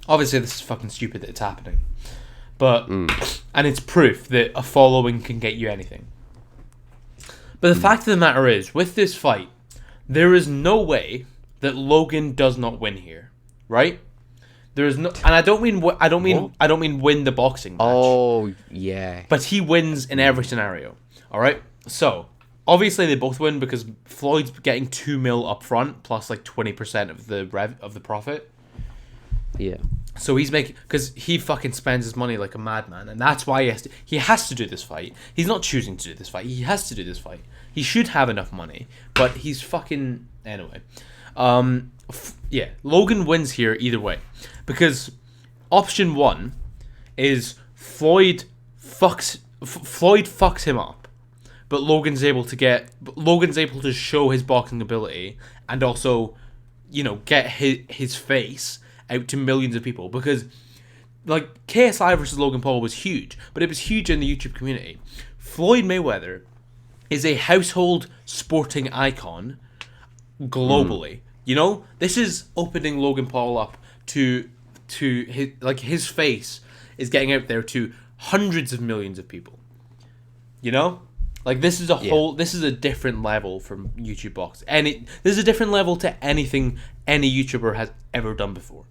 obviously this is fucking stupid that it's happening, but and it's proof that a following can get you anything. But the fact of the matter is, with this fight, there is no way that Logan does not win here, right? There is no, and I don't mean win the boxing match. Oh yeah, but he wins in every scenario. All right, so obviously they both win because Floyd's getting $2 million up front plus like 20% of the profit. Yeah. So he's making, because he fucking spends his money like a madman, and that's why he has to do this fight. He's not choosing to do this fight. He has to do this fight. He should have enough money, but he's fucking anyway. Logan wins here either way, because option one is Floyd fucks him up, but Logan's able to show his boxing ability and also, get his face out to millions of people, because like KSI versus Logan Paul was huge, but it was huge in the YouTube community. Floyd Mayweather is a household sporting icon globally. This is opening Logan Paul up to his face is getting out there to hundreds of millions of people. This is this is a different level from YouTube boxing. This is a different level to anything any YouTuber has ever done before.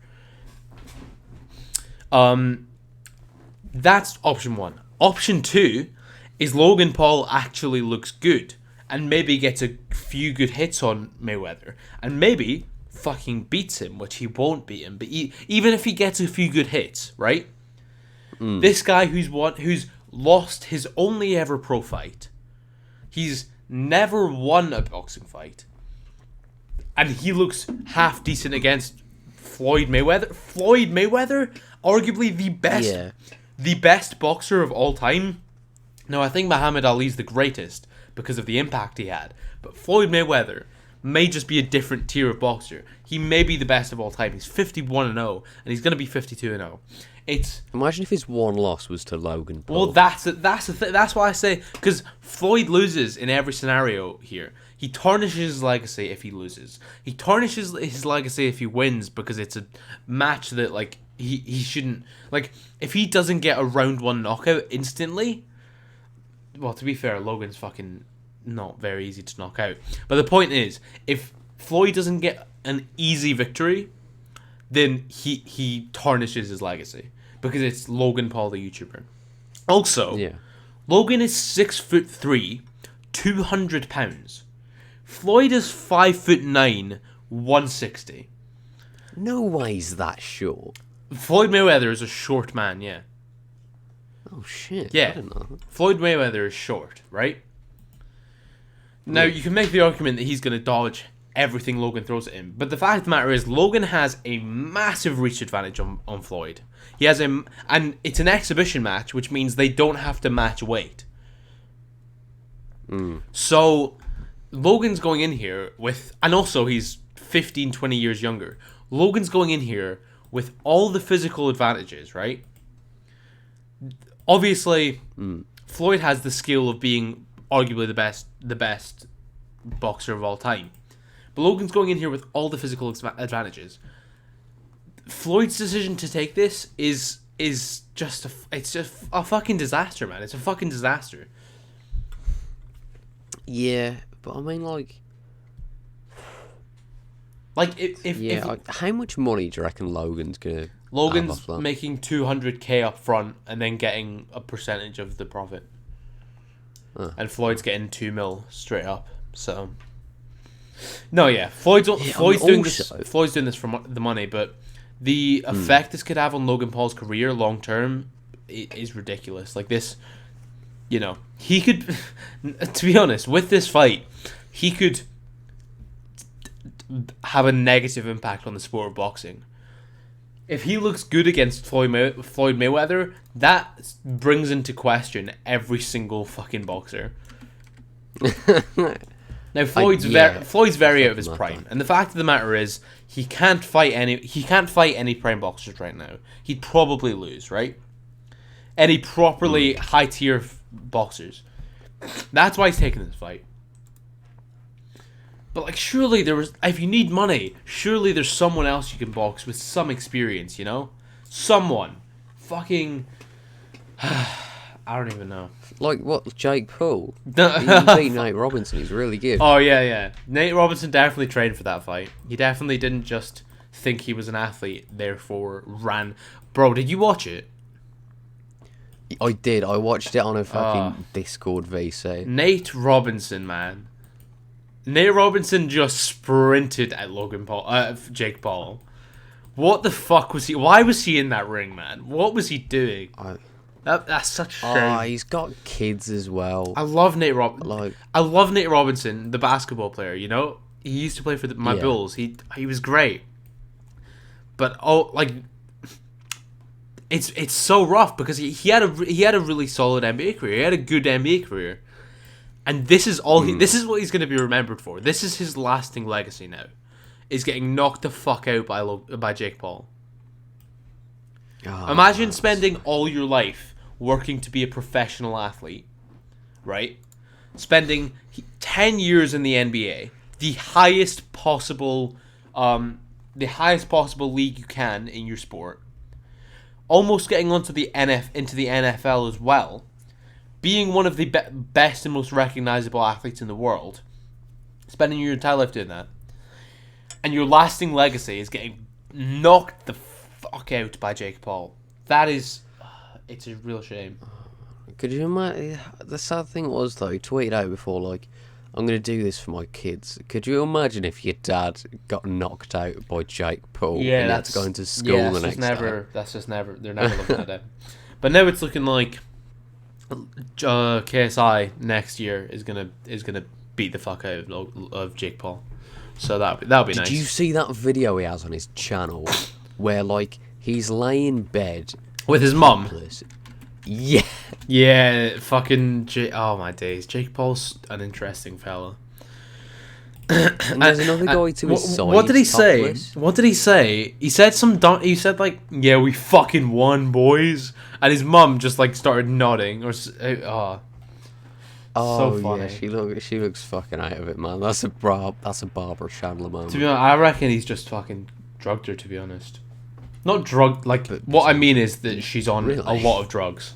That's option one. Option two is Logan Paul actually looks good and maybe gets a few good hits on Mayweather, and maybe fucking beats him, which he won't beat him. But even if he gets a few good hits, right? This guy who's lost his only ever pro fight, he's never won a boxing fight, and he looks half decent against Floyd Mayweather. Floyd Mayweather, arguably the best boxer of all time. Now, I think Muhammad Ali's the greatest because of the impact he had, but Floyd Mayweather may just be a different tier of boxer. He may be the best of all time. He's 51-0, and he's going to be 52-0. Imagine if his one loss was to Logan Paul. Well, that's why I say, because Floyd loses in every scenario here. He tarnishes his legacy if he loses. He tarnishes his legacy if he wins, because it's a match that, like, he shouldn't... Like, if he doesn't get a round 1 knockout instantly... Well, to be fair, Logan's fucking not very easy to knock out. But the point is, if Floyd doesn't get an easy victory, then he tarnishes his legacy, because it's Logan Paul, the YouTuber. Also, Logan is 6'3", 200 pounds. Floyd is 5'9", 160. No way he's that short. Floyd Mayweather is a short man, yeah. Oh shit! Yeah, I didn't know. Floyd Mayweather is short, right? Now, you can make the argument that he's going to dodge everything Logan throws at him, but the fact of the matter is, Logan has a massive reach advantage on Floyd. He has and it's an exhibition match, which means they don't have to match weight. So, Logan's going in here with, and also he's 15, 20 years younger. Logan's going in here with all the physical advantages, right? Obviously, Floyd has the skill of being arguably the best boxer of all time. But Logan's going in here with all the physical advantages. Floyd's decision to take this is just a fucking disaster, man. It's a fucking disaster. Yeah, but I mean, how much money do you reckon Logan's gonna? Logan's making 200k up front and then getting a percentage of the profit. And Floyd's getting 2 mil straight up. So no, yeah, Floyd's doing this. Floyd's doing this for the money, but the effect this could have on Logan Paul's career long term is ridiculous. Like this, you know, he could, to be honest, with this fight, he could have a negative impact on the sport of boxing. If he looks good against Floyd Mayweather, that brings into question every single fucking boxer. Now Floyd's very out of his prime, and the fact of the matter is he can't fight any prime boxers right now. He'd probably lose, right? Any properly high tier boxers. That's why he's taking this fight. But like, surely if you need money, surely there's someone else you can box with some experience, you know? Someone. Fucking... I don't even know. Like what, Jake Paul? He beat Nate Robinson, he's really good. Oh, yeah. Nate Robinson definitely trained for that fight. He definitely didn't just think he was an athlete, therefore ran... Bro, did you watch it? I did. I watched it on a fucking Discord VC. Nate Robinson, man. Nate Robinson just sprinted at Jake Paul. What the fuck was he? Why was he in that ring, man? What was he doing? That's such a shame. He's got kids as well. I love Nate Robinson, the basketball player. You know, he used to play for my Bulls. He was great. But it's so rough because he had a really solid NBA career. He had a good NBA career. And this is all this is what he's going to be remembered for. This is his lasting legacy now. Is getting knocked the fuck out by Jake Paul. Imagine spending all your life working to be a professional athlete, right? Spending 10 years in the NBA, the highest possible league you can in your sport. Almost getting into the NFL as well. Being one of the best and most recognizable athletes in the world, spending your entire life doing that, and your lasting legacy is getting knocked the fuck out by Jake Paul. That is, it's a real shame. Could you imagine? The sad thing was though, he tweeted out before I'm going to do this for my kids. Could you imagine if your dad got knocked out by Jake Paul Yeah, and that's had to go into school the next day? That's just never. They're never looking at it. But now it's looking like KSI next year is gonna beat the fuck out of Jake Paul. So that'll be nice. Did you see that video he has on his channel where like he's laying in bed with his mum? topless? Yeah. Yeah, fucking oh my days. Jake Paul's an interesting fella. And there's another guy to his side. What did he say? topless. What did he say? He said he said like, yeah, we fucking won, boys. And his mum just like started nodding Oh so funny. yeah, she looks fucking out of it, man. That's a Barbara Chandler moment. To be honest, I reckon he's just fucking drugged her, to be honest. Not drugged, like, but what I mean is that she's on really? a lot of drugs.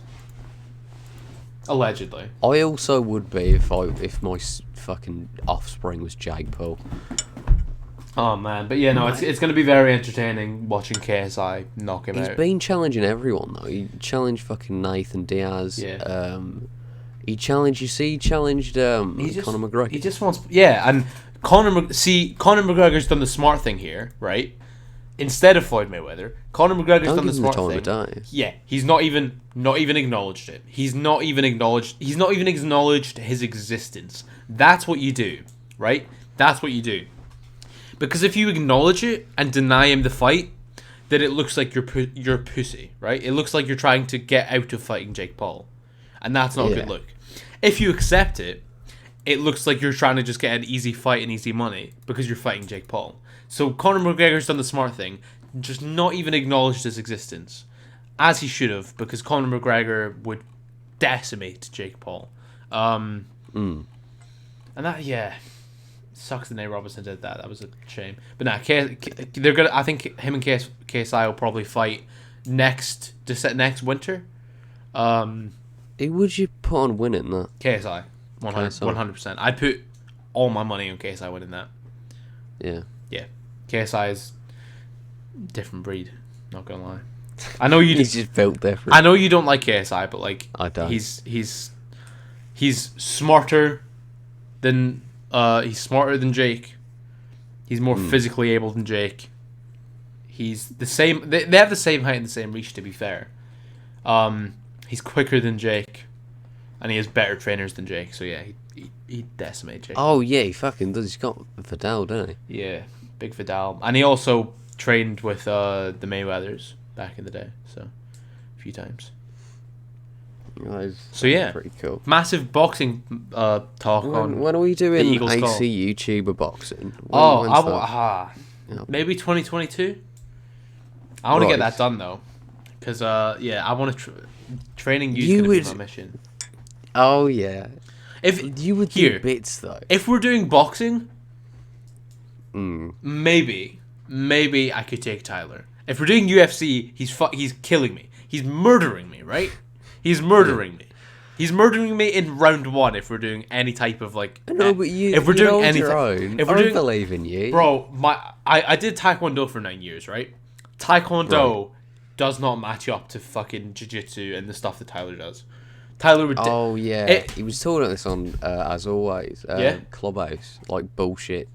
Allegedly. I also would be if my fucking offspring was Jake Paul. Oh man, but yeah, no, it's going to be very entertaining watching KSI knock him out. He's been challenging everyone though. He challenged fucking Nathan Diaz. Yeah. He challenged Conor McGregor. He just wants, yeah, and Conor McGregor's done the smart thing here, right? Instead of Floyd Mayweather, Conor McGregor's done the smart thing. Yeah, he's not even acknowledged it. He's not even acknowledged his existence. That's what you do, right? That's what you do. Because if you acknowledge it and deny him the fight, then it looks like you're a pussy, right? It looks like you're trying to get out of fighting Jake Paul. And that's not a good look. If you accept it, it looks like you're trying to just get an easy fight and easy money because you're fighting Jake Paul. So Conor McGregor's done the smart thing, just not even acknowledged his existence, as he should have, because Conor McGregor would decimate Jake Paul. And that, yeah, sucks that Nate Robinson did that. That was a shame. But nah, they're gonna. I think him and KSI will probably fight next winter. Who would you put on winning that? KSI, 100%. I'd put all my money on KSI winning that. Yeah. Yeah, KSI is different breed. Not gonna lie. I know you. He's just built different. I know you don't like KSI, but like I don't. He's smarter than Jake. He's more physically able than Jake. He's the same. They have the same height and the same reach. To be fair, he's quicker than Jake, and he has better trainers than Jake. So yeah, he decimates Jake. Oh yeah, he fucking does. He's got Vidal, doesn't he? Yeah, big Vidal, and he also trained with the Mayweathers back in the day, so a few times. So yeah, pretty cool. Massive boxing talk on. When are we doing AC Call. YouTuber boxing? Maybe 2022. I want to get that done though, because I want to training you is my mission. Oh yeah, if you would do bits though. If we're doing boxing, maybe I could take Tyler. If we're doing UFC, he's killing me. He's murdering me, right? He's murdering me. He's murdering me in round 1 if we're doing any type of like. No, but if we're doing anything, if we're doing, I believe in you, bro. I did Taekwondo for 9 years, right? Taekwondo does not match up to fucking jiu-jitsu and the stuff that Tyler does. Tyler would. Oh yeah, he was talking about this on as always. Clubhouse, like bullshit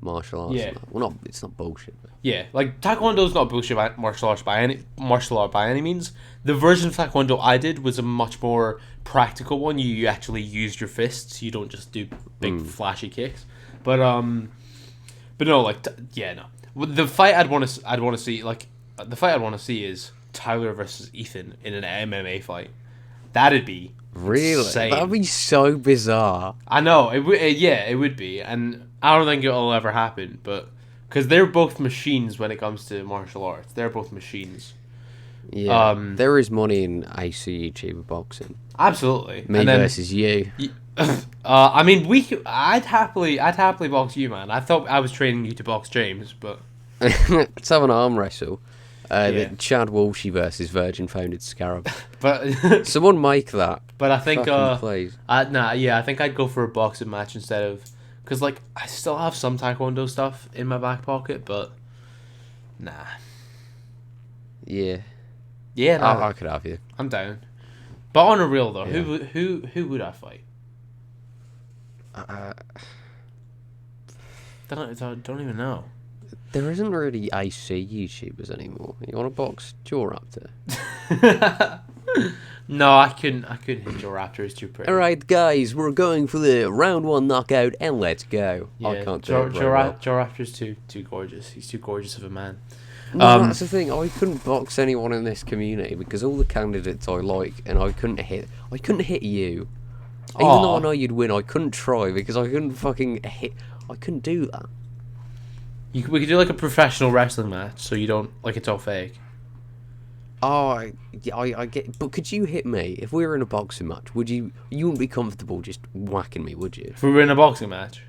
martial arts. Yeah. Well, it's not bullshit. But. Yeah, like Taekwondo's not bullshit martial art by any means. The version of Taekwondo I did was a much more practical one. You actually used your fists. You don't just do big flashy kicks. But no, like no. The fight I'd want to see, like the fight I'd want to see is Tyler versus Ethan in an MMA fight. That'd be insane. That'd be so bizarre. I know it would be, and I don't think it'll ever happen, but because they're both machines when it comes to martial arts, they're both machines. Yeah, there is money in AC YouTuber boxing. Absolutely, me versus you. I mean, I'd happily box you, man. I thought I was training you to box James, but let's have an arm wrestle. Chad Walshie versus Virgin founded Scarab. But someone make that. But I think please. I think I'd go for a boxing match instead of, because like I still have some Taekwondo stuff in my back pocket, but nah. Yeah. Yeah, no, I could have you. I'm down. But on a real though, who would I fight? Don't even know. There isn't really AC YouTubers anymore. You want to box Jaw Raptor? No, I couldn't hit Joe Raptor. It's too pretty. All right, guys, we're going for the round 1 knockout, and let's go. Yeah, I can't do Joe it very well. Raptor's too gorgeous. He's too gorgeous of a man. No, that's the thing. I couldn't box anyone in this community because all the candidates I like, and I couldn't hit you. Even though I know you'd win, I couldn't try because I couldn't fucking hit. I couldn't do that. We could do like a professional wrestling match, so you don't like it's all fake. Oh, I get. But could you hit me if we were in a boxing match? Would you? You wouldn't be comfortable just whacking me, would you? If we were in a boxing match,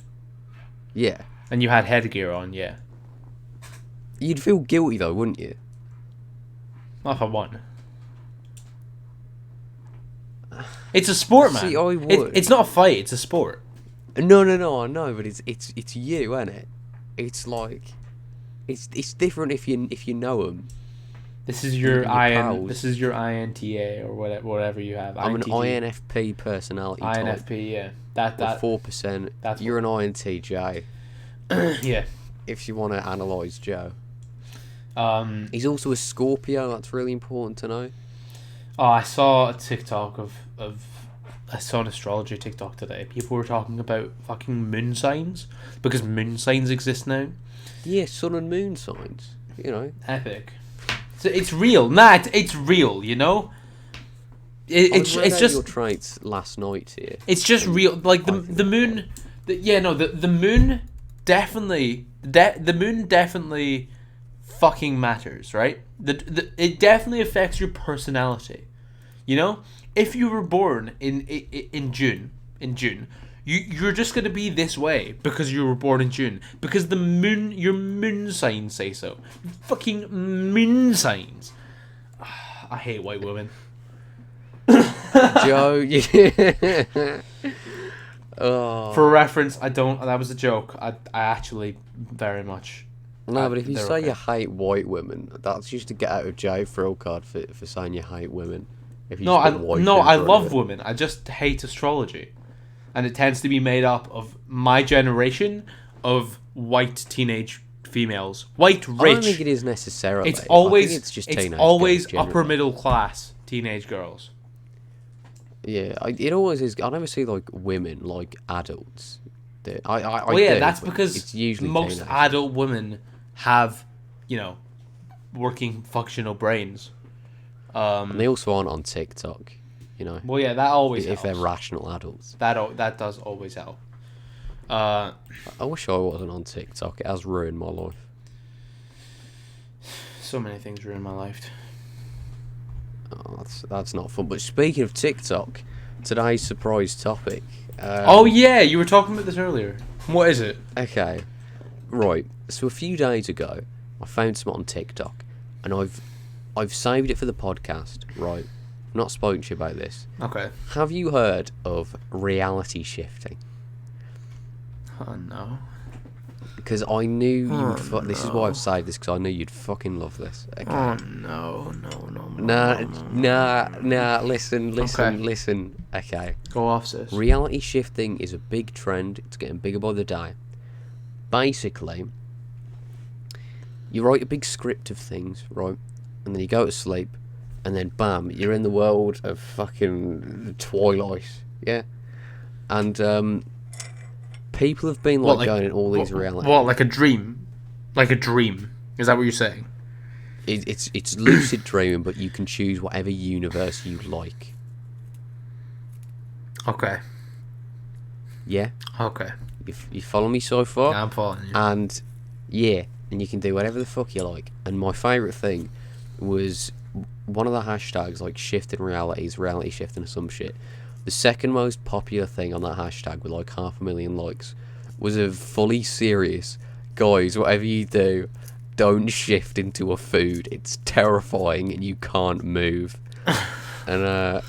yeah. and you had headgear on, yeah. You'd feel guilty though, wouldn't you? Not if I won. It's a sport, man. See, I would. It's not a fight. It's a sport. No, I know, but it's you, isn't it? It's like, it's different if you know them. This is your pals. This is your INTA or whatever you have. I'm INTJ. an INFP personality type. INFP, yeah. That 4%. You're an INTJ. Yeah. If you want to analyse Joe. He's also a Scorpio. That's really important to know. Oh, I saw a TikTok I saw an astrology TikTok today. People were talking about fucking moon signs because moon signs exist now. Yeah, sun and moon signs. You know. Epic. So it's real. Nah, it's real. You know. It's just your traits last night here. It's just real. Like the moon. The moon definitely. The moon definitely fucking matters, right? It definitely affects your personality. You know, if you were born in June, you're just gonna be this way because you were born in June because your moon signs say so. Fucking moon signs. I hate white women. Joe, yeah. Oh. For reference, I don't. That was a joke. I actually very much. No, but if you say okay. you hate white women, that's just to get out of jail thrill card for saying you hate women. If you I love it. women. I just hate astrology, and it tends to be made up of my generation of white teenage females, white rich. I don't think it is necessarily. It's always teenage always girls, upper middle class teenage girls. Yeah, it always is. I never see like women like adults. That's because it's usually most teenagers. adult women have, working functional brains. And they also aren't on TikTok, you know. Well, yeah, that always if helps. they're rational adults. That does always help. I wish I wasn't on TikTok. It has ruined my life. So many things ruin my life. Oh, that's not fun. But speaking of TikTok, today's surprise topic. Oh yeah, you were talking about this earlier. What is it? Okay, right. So a few days ago, I found something on TikTok, and I've saved it for the podcast. Right, I've not spoken to you about this. Okay. Have you heard of reality shifting? Oh no. Because I knew you would. no. This is why I've saved this, because I knew you'd fucking love this. Okay. Oh no. Nah. Listen. Okay. Okay. Go off, sis. Reality shifting is a big trend. It's getting bigger by the day. Basically, you write a big script of things, right? And then you go to sleep, and then bam, you're in the world of fucking Twilight, yeah? And people have been going in all these reality. What, like a dream? Like a dream? Is that what you're saying? It's lucid dreaming, but you can choose whatever universe you like. Okay. Yeah? Okay. You follow me so far? Yeah, I'm following you. And you can do whatever the fuck you like. And my favourite thing was one of the hashtags, like shifting realities, reality shifting or some shit. The second most popular thing on that hashtag with like 500,000 likes was a fully serious, guys, whatever you do, don't shift into a food. It's terrifying and you can't move. And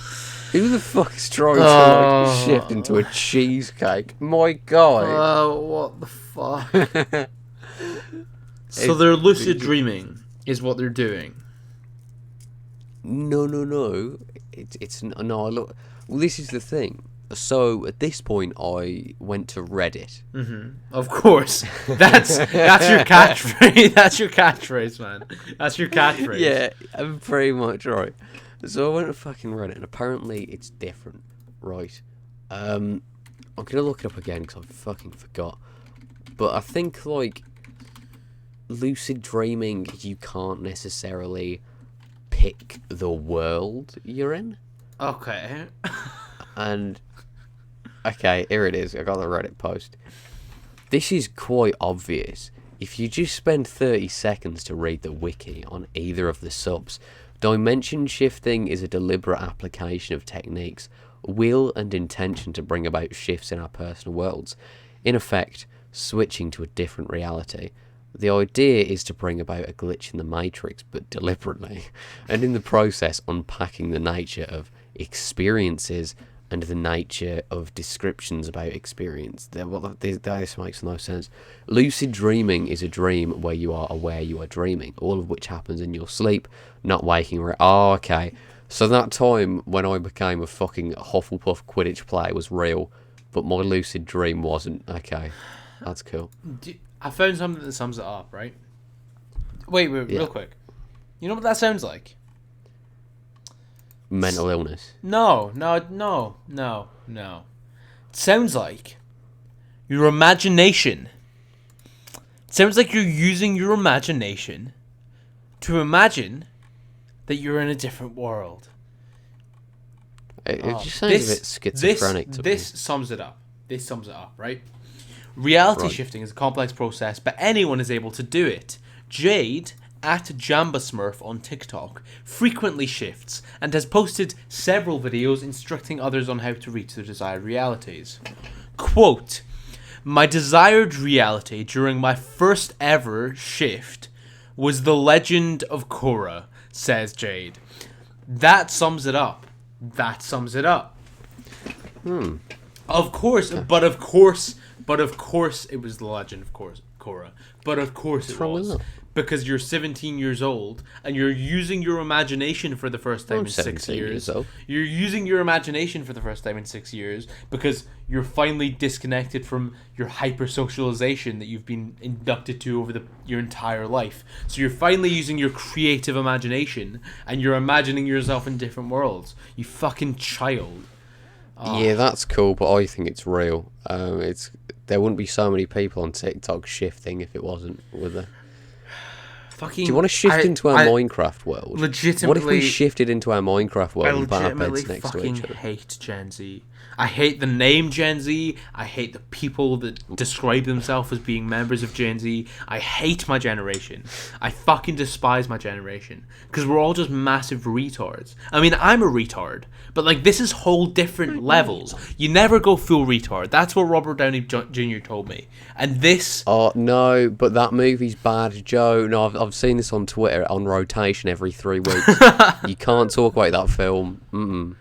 who the fuck is trying to shift into a cheesecake? My God. What the fuck? So they're lucid dreaming is what they're doing. No. It's no. Look, well, this is the thing. So at this point, I went to Reddit. Of course. That's your catchphrase. That's your catchphrase, man. That's your catchphrase. Yeah, I'm pretty much right. So I went to fucking Reddit, and apparently it's different, right? I'm gonna look it up again because I fucking forgot. But I think like lucid dreaming, you can't necessarily pick the world you're in. Okay. And okay, here it is. I got the Reddit post. This is quite obvious. If you just spend 30 seconds to read the wiki on either of the subs, dimension shifting is a deliberate application of techniques, will and intention to bring about shifts in our personal worlds. In effect, switching to a different reality. The idea is to bring about a glitch in the matrix, but deliberately, and in the process unpacking the nature of experiences and the nature of descriptions about experience. This makes no sense. Lucid dreaming is a dream where you are aware you are dreaming, all of which happens in your sleep, not waking. Oh, okay. So that time when I became a fucking Hufflepuff Quidditch player was real, but my lucid dream wasn't. Okay, that's cool. I found something that sums it up, right? Wait, real quick. You know what that sounds like? Mental illness. No. It sounds like your imagination. It sounds like you're using your imagination to imagine that you're in a different world. It just sounds a bit schizophrenic to me. This sums it up. Right? Reality shifting is a complex process, but anyone is able to do it. Jade, at JambaSmurf on TikTok, frequently shifts and has posted several videos instructing others on how to reach their desired realities. Quote, "My desired reality during my first ever shift was the Legend of Korra," says Jade. That sums it up. Of course, but of course it was the Legend of Korra. But of course it was. Because you're 17 years old and you're using your imagination for the first time in 6 years. You're using your imagination for the first time in 6 years because you're finally disconnected from your hyper-socialization that you've been inducted to over your entire life. So you're finally using your creative imagination and you're imagining yourself in different worlds. You fucking child. Oh. Yeah, that's cool, but I think it's real. There wouldn't be so many people on TikTok shifting if it wasn't, would there? Do you want to shift into our Minecraft world? Legitimately, what if we shifted into our Minecraft world and put our beds next to each other? I legitimately hate Gen Z. I hate the name Gen Z. I hate the people that describe themselves as being members of Gen Z. I hate my generation. I fucking despise my generation. Because we're all just massive retards. I mean, I'm a retard. But, like, this is whole different levels. You never go full retard. That's what Robert Downey Jr. told me. And this... Oh, no, but that movie's bad, Joe. No, I've seen this on Twitter on rotation every 3 weeks. You can't talk about that film.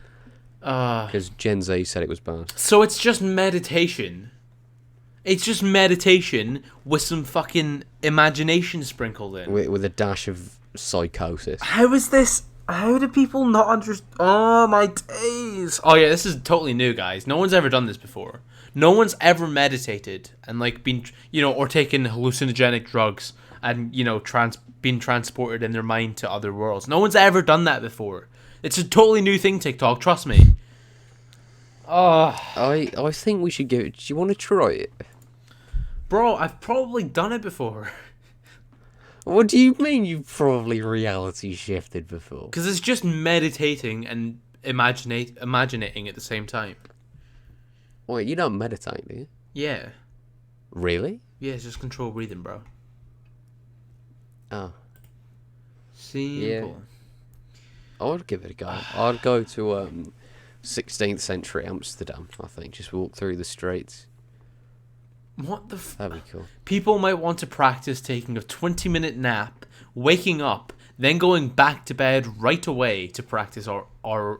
Because Gen Z said it was bad. So it's just meditation. It's just meditation with some fucking imagination sprinkled in. With a dash of psychosis. How is this? How do people not understand? Oh, my days. Oh, yeah, this is totally new, guys. No one's ever done this before. No one's ever meditated and, like, been, or taken hallucinogenic drugs and, been transported in their mind to other worlds. No one's ever done that before. It's a totally new thing, TikTok. Trust me. I think we should give it... Do you want to try it? Bro, I've probably done it before. What do you mean you've probably reality shifted before? Because it's just meditating and imagining at the same time. Wait, you don't meditate, do you? Yeah. Really? Yeah, it's just controlled breathing, bro. Oh. Simple. Yeah. I would give it a go. I'd go to 16th century Amsterdam, I think. Just walk through the streets. What the That'd be cool. People might want to practice taking a 20-minute nap, waking up, then going back to bed right away to practice our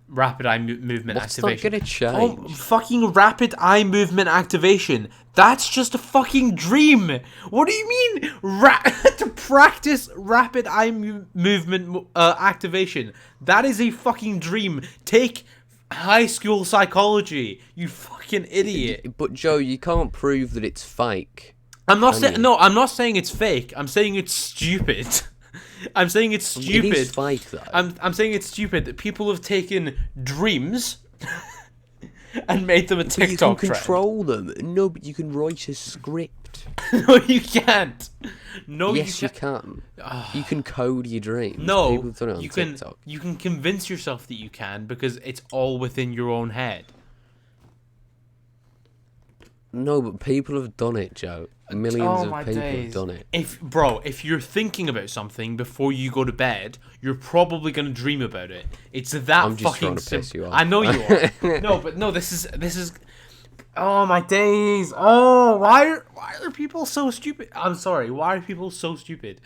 rapid eye movement activation. What's that gonna change? Oh, fucking rapid eye movement activation. That's just a fucking dream. What do you mean? To practice rapid eye movement activation. That is a fucking dream. Take high school psychology. You fucking idiot. But Joe, you can't prove that it's fake. I'm not saying I'm not saying it's fake. I'm saying it's stupid. I'm saying it's stupid. It is fake though. I'm saying it's stupid that people have taken dreams and made them a TikTok you can trend. control them. No, but you can write a script. No, you can't. No, yes, you can. You can code your dreams. No, people have done it on TikTok. You can convince yourself that you can because it's all within your own head. No, but people have done it, Joe. Millions of people have done it. If you're thinking about something before you go to bed, you're probably gonna dream about it. It's that I'm just fucking trying to piss you off. I know you are. No, this is. Oh my days! Oh, why are people so stupid? I'm sorry. Why are people so stupid?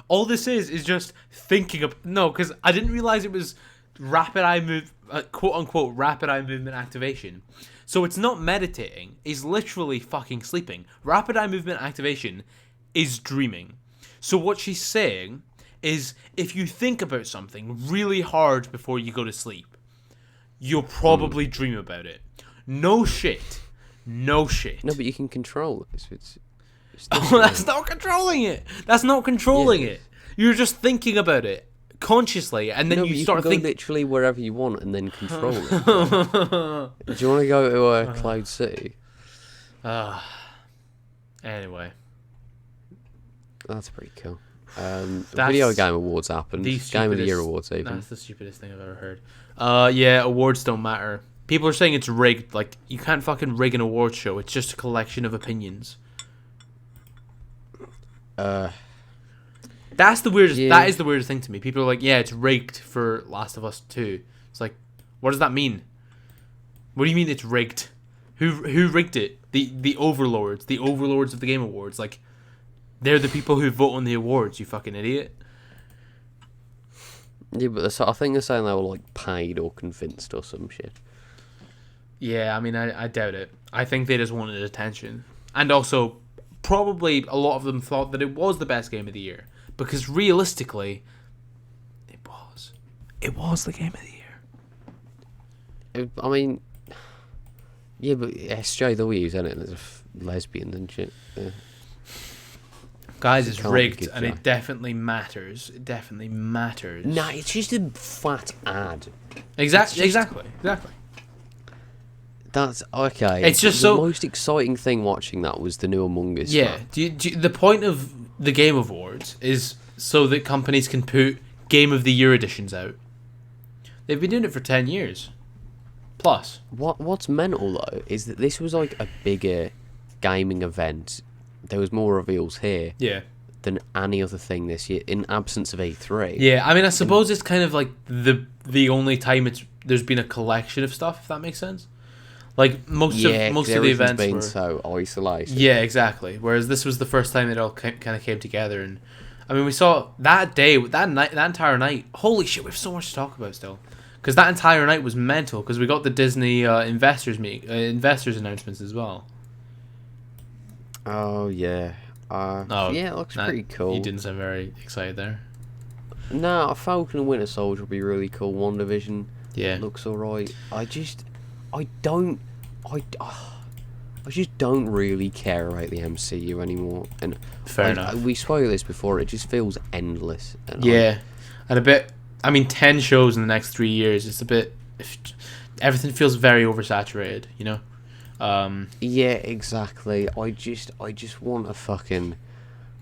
All this is just thinking of because I didn't realize it was rapid eye move, quote unquote rapid eye movement activation. So it's not meditating, it's literally fucking sleeping. Rapid eye movement activation is dreaming. So what she's saying is if you think about something really hard before you go to sleep, you'll probably dream about it. No shit. No, but you can control it. It's that's not controlling it. That's not controlling it. You're just thinking about it consciously, and then you start thinking. Go literally wherever you want and then control it. Do you want to go to Cloud City? Anyway, that's pretty cool. Video Game Awards happened. Game of the Year awards, even. That's the stupidest thing I've ever heard. Yeah, awards don't matter. People are saying it's rigged. Like, you can't fucking rig an awards show. It's just a collection of opinions. That's the weirdest. Yeah. That is the weirdest thing to me. People are like, "Yeah, it's rigged for Last of Us 2." It's like, what does that mean? What do you mean it's rigged? Who rigged it? The overlords, the overlords of the Game Awards. Like, they're the people who vote on the awards. You fucking idiot. Yeah, but I think they're saying they were like paid or convinced or some shit. Yeah, I mean, I doubt it. I think they just wanted attention, and also probably a lot of them thought that it was the best game of the year. Because realistically, it was. It was the game of the year. I mean, yeah, but SJW, isn't it? There's lesbians and shit. Yeah. Guys, it's rigged, and it definitely matters. It definitely matters. Nah, it's just a fat ad. Exactly. That's okay. It's just the most exciting thing watching that was the new Among Us. Yeah. The point of the Game Awards is so that companies can put Game of the Year editions out. They've been doing it for 10 years. Plus. What's mental, though, is that this was like a bigger gaming event. There was more reveals here than any other thing this year, in absence of E3. Yeah, I mean, I suppose it's kind of like the only time there's been a collection of stuff, if that makes sense. Like, most of the events been were so isolated. Yeah, exactly. Whereas this was the first time it all kind of came together, and I mean, we saw that day, that night, that entire night. Holy shit, we have so much to talk about still, because that entire night was mental. Because we got the Disney investors announcements as well. Oh yeah. Yeah, it looks pretty cool. You didn't sound very excited there. No, Falcon and Winter Soldier will be really cool. WandaVision, looks alright. I just don't really care about the MCU anymore. And fair enough. We spoke this before. It just feels endless. And and a bit. I mean, 10 shows in the next 3 years. It's a bit. Everything feels very oversaturated. You know. Yeah, exactly. I just want a fucking.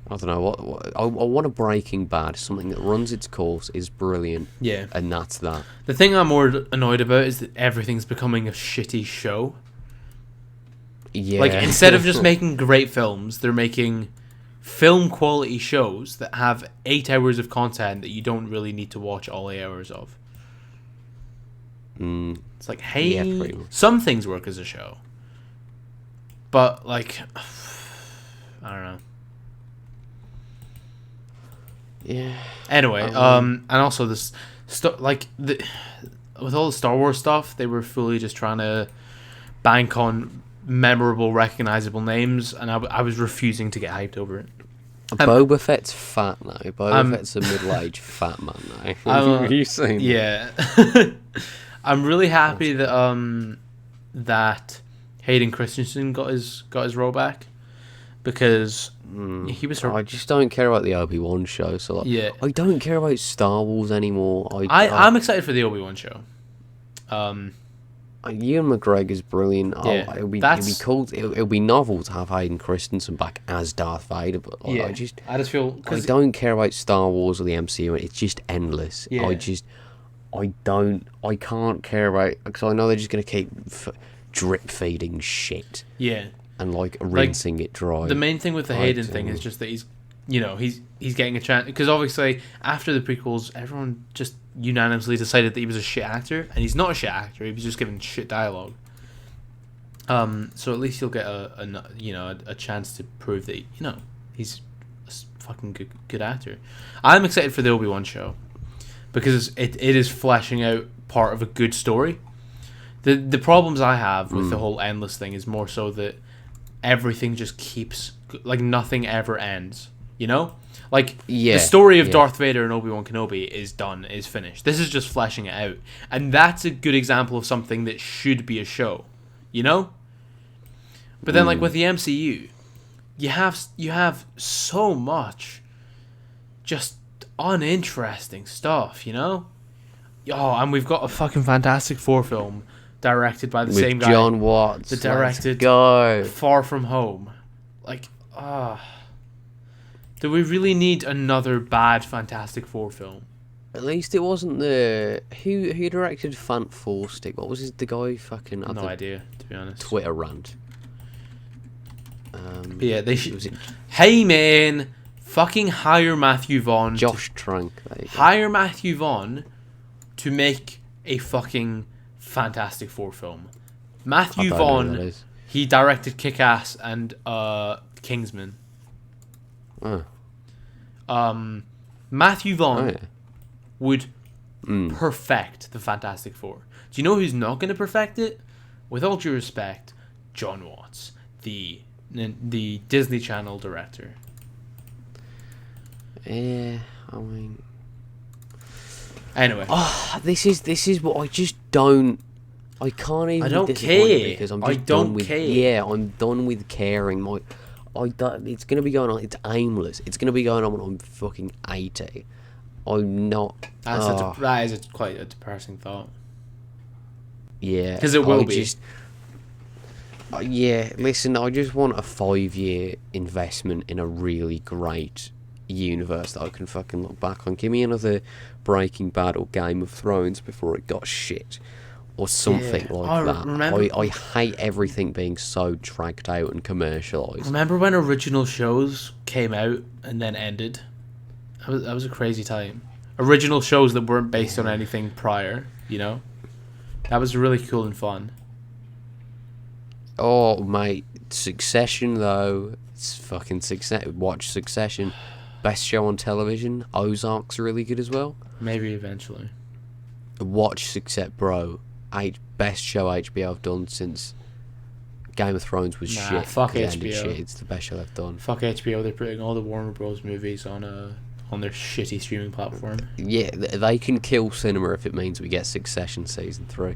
I don't know what I want a Breaking Bad, something that runs its course, is brilliant. Yeah, and that's that. The thing I'm more annoyed about is that everything's becoming a shitty show. Yeah, like instead of just making great films, they're making film quality shows that have 8 hours of content that you don't really need to watch all 8 hours of. It's like, hey, some things work as a show, but like, I don't know. Yeah. Anyway, and also this with all the Star Wars stuff, they were fully just trying to bank on memorable, recognizable names, and I was refusing to get hyped over it. Boba Fett's fat now. Boba Fett's a middle-aged fat man now. Have you seen that? Yeah. I'm really happy that that Hayden Christensen got his role back, because he was. I just don't care about the Obi-Wan show. So like, Yeah. I don't care about Star Wars anymore. I'm excited for the Obi-Wan show. Ewan McGregor's brilliant. Yeah, It'll be cool. It'll be novel to have Hayden Christensen back as Darth Vader. But like, I just feel I don't care about Star Wars or the MCU. It's just endless. Yeah. I can't care about, because I know they're just gonna keep drip feeding shit. Yeah. And like rinsing it dry. The main thing with the Hayden thing is just that he's getting a chance, because obviously after the prequels, everyone just unanimously decided that he was a shit actor, and he's not a shit actor. He was just given shit dialogue. So at least he'll get a chance to prove that he's a fucking good actor. I'm excited for the Obi-Wan show because it is fleshing out part of a good story. The problems I have with the whole endless thing is more so that everything just keeps, like, nothing ever ends. Like, the story of Darth Vader and Obi-Wan Kenobi is done, is finished. This is just fleshing it out. And that's a good example of something that should be a show. But then, like, with the MCU, you have so much just uninteresting stuff, Oh, and we've got a fucking Fantastic Four film directed by the same guy. John Watts. That directed Far From Home. Like, do we really need another bad Fantastic Four film? At least it wasn't the who directed Fant Four Stick. What was the guy fucking? No idea, to be honest. Twitter rant. But yeah, they should. Hey man, fucking hire Matthew Vaughn. Josh Trank. Hire Matthew Vaughn to make a fucking Fantastic Four film. Matthew Vaughn. He directed Kick-Ass and Kingsman. Matthew Vaughn would perfect the Fantastic Four. Do you know who's not going to perfect it? With all due respect, John Watts, the Disney Channel director. Yeah, I mean. Anyway, this is what I just don't. I can't even. I don't care because I'm just done with. Yeah, I'm done with caring. It's gonna be going on. It's aimless. It's gonna be going on when I'm fucking 80. I'm not. That is quite a depressing thought. Yeah, because it will be. Listen, I just want a 5-year investment in a really great universe that I can fucking look back on. Give me another Breaking Bad or Game of Thrones before it got shit. Or something like that. I hate everything being so dragged out and commercialised. Remember when original shows came out and then ended? That was a crazy time. Original shows that weren't based on anything prior, That was really cool and fun. Oh, mate. Succession, though. It's fucking watch Succession. Best show on television. Ozark's really good as well. Maybe eventually. Watch Succession, bro. Best show HBO I've done since Game of Thrones was shit. Fuck HBO. Shit. It's the best show I've done. Fuck HBO. They're putting all the Warner Bros. Movies on their shitty streaming platform. Yeah, they can kill cinema if it means we get Succession season 3.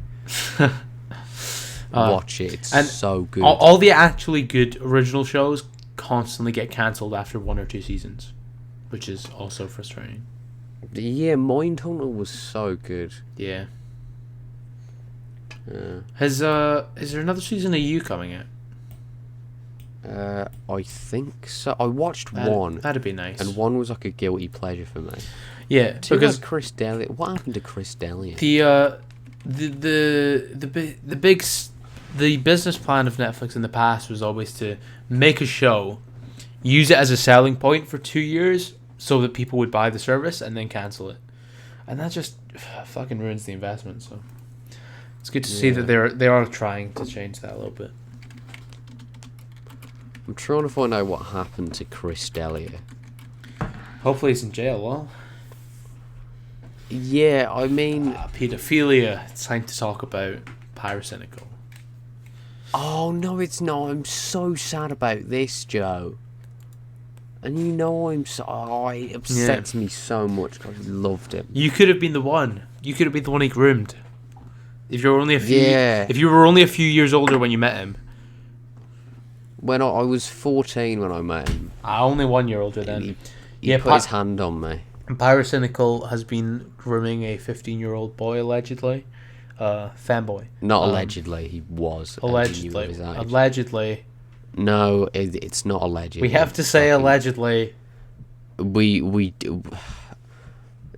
Watch it. It's so good. All the actually good original shows constantly get cancelled after 1 or 2 seasons, which is also frustrating. Yeah, Mindhunter was so good. Yeah. Is there another season of You coming out? I think so. I watched one. That'd be nice. And one was like a guilty pleasure for me. Yeah, because Chris D'Elia. What happened to Chris D'Elia? The business plan of Netflix in the past was always to make a show, use it as a selling point for 2 years, so that people would buy the service and then cancel it, and that just fucking ruins the investment. So it's good to see that they are trying to change that a little bit. I'm trying to find out what happened to Chris D'Elia. Hopefully he's in jail. Well, yeah, I mean, pedophilia. It's time to talk about Pyrocynical. Oh no, it's not. I'm so sad about this, Joe. And I'm so. It upsets me so much. I loved him. You could have been the one. You could have been the one he groomed. If you were only a few, Yeah. if you were only a few years older when you met him. When I was 14 when I met him. Only 1 year older then. He put his hand on me. Pyrocynical has been grooming a 15-year-old boy allegedly, fanboy. Not allegedly, he was. Allegedly. His age. Allegedly. No, it's not allegedly. We have to say allegedly. We do.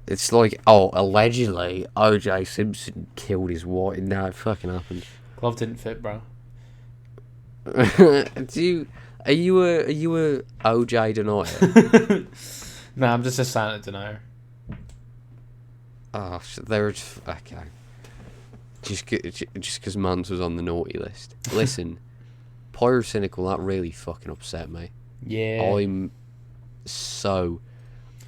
It's like, oh, allegedly, O.J. Simpson killed his wife. No, it fucking happened. Glove didn't fit, bro. Are you a O.J. denier? No, I'm just a Santa denier. Oh, okay. Just because Mance was on the naughty list. Listen, Pyrocynical, that really fucking upset me. Yeah.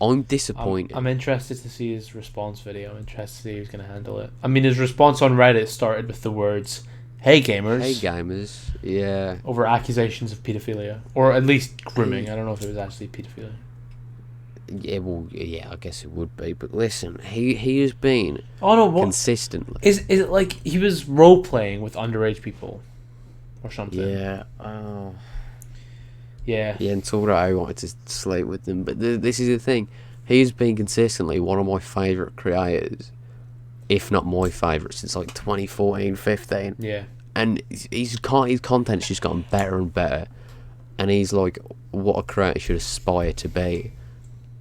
I'm disappointed. I'm interested to see his response video. I'm interested to see who's going to handle it. I mean, his response on Reddit started with the words, "Hey gamers." Hey gamers, yeah. Over accusations of paedophilia. Or at least grooming. I don't know if it was actually paedophilia. Yeah, well, yeah, I guess it would be. But listen, he has been consistently. Is it like he was role playing with underage people, or something? Yeah. Oh. Yeah. Yeah, and told her I wanted to sleep with them. But this is the thing: he's been consistently one of my favourite creators, if not my favourite, since like 2014, 15. Yeah. And his content's just gotten better and better, and he's like what a creator should aspire to be.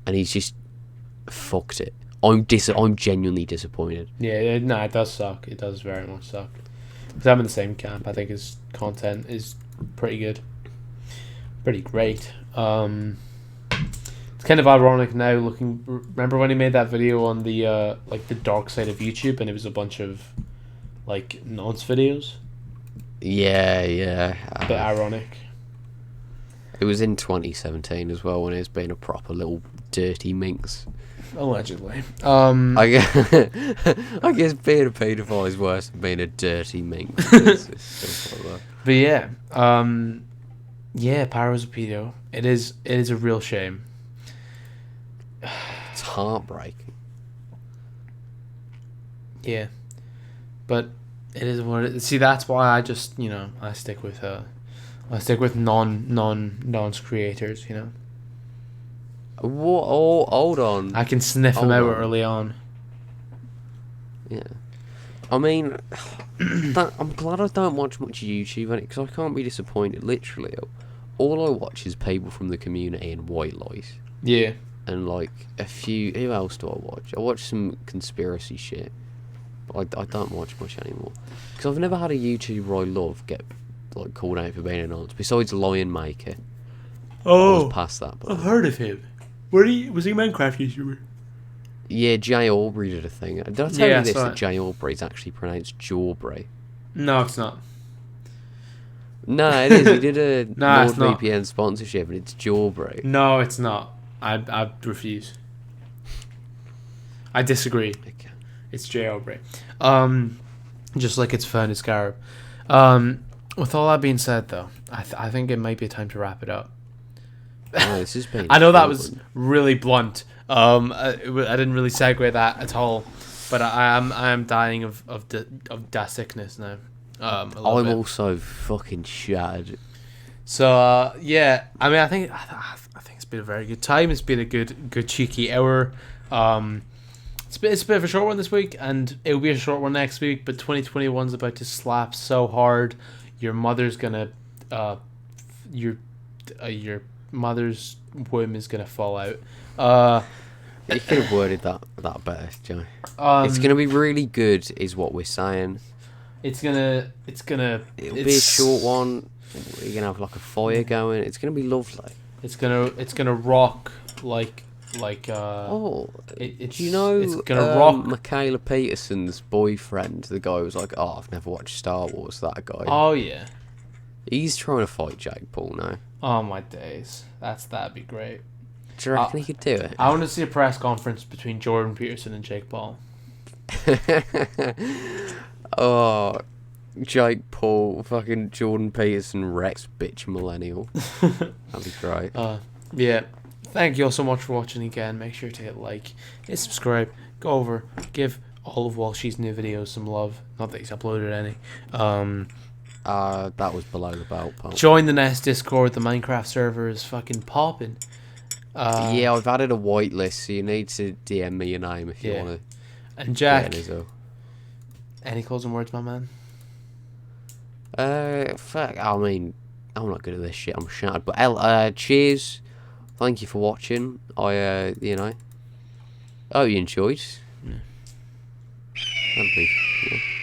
And he's just fucked it. I'm genuinely disappointed. Yeah, no, it does suck. It does very much suck. Because I'm in the same camp. I think his content is pretty good, pretty great. It's kind of ironic now. Remember when he made that video on the like the dark side of YouTube, and it was a bunch of like nonce videos. Yeah. A bit ironic. It was in 2017 as well, when it was being a proper little dirty minx. Allegedly. I guess being a paedophile is worse than being a dirty minx. But yeah, Pyro's a pedo. It is a real shame. It's heartbreaking. Yeah, but it is what it is. See, that's why I just I stick with non creators. What? Oh, hold on. I can sniff them out early on. Yeah. I mean, I'm glad I don't watch much YouTube on it, because I can't be disappointed. Literally, all I watch is people from the community and white lies. Yeah. And like a few. Who else do I watch? I watch some conspiracy shit, but I don't watch much anymore, because I've never had a YouTuber I love get like called out for being an nonce. Besides Lion Maker. Oh. I was past that. But I've heard of him. Was he a Minecraft YouTuber? Yeah, Jay Aubrey did a thing. Did I tell you this, that Jay Aubrey is actually pronounced Jawbray? No, it's not. No, it is. He did a No, NordVPN sponsorship, and it's Jawbray. No, it's not. I refuse. I disagree. Okay. It's Jay Aubrey. Just like it's fun, it's Scarab. With all that being said, though, I think it might be time to wrap it up. Oh, this has been I know that was really blunt. I didn't really segue that at all, but I am dying of that sickness now. I'm also fucking shattered. So yeah, I mean, I think it's been a very good time. It's been a good cheeky hour. It's a bit of a short one this week, and it'll be a short one next week. But 2021's about to slap so hard. Your mother's gonna your mother's womb is gonna fall out. You could have worded that better, Joe. It's gonna be really good, is what we're saying. It'll be a short one. You're gonna have like a fire going. It's gonna be lovely. It's gonna rock like. Do you know it's gonna rock. Michaela Peterson's boyfriend, the guy who was like, "Oh, I've never watched Star Wars." That guy. Oh yeah. He's trying to fight Jake Paul now. Oh my days, that'd be great. Do you reckon he could do it? I want to see a press conference between Jordan Peterson and Jake Paul. Oh, Jake Paul, fucking Jordan Peterson, Rex, bitch millennial. That'd be great. Yeah. Thank you all so much for watching again. Make sure to hit like, hit subscribe, go over, give all of Walshie's new videos some love. Not that he's uploaded any. That was below the belt, pal. Join the Nest Discord. The Minecraft server is fucking popping. Yeah, I've added a whitelist, so you need to DM me your name if you Yeah. want And to. Jack, any closing words, my man? Fuck. I mean, I'm not good at this shit. I'm shattered. But cheers. Thank you for watching. I hope you enjoyed. Yeah. That'd be,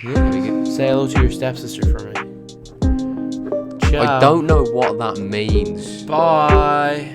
there we go. Say hello to your stepsister for me. Ciao. I don't know what that means. Bye.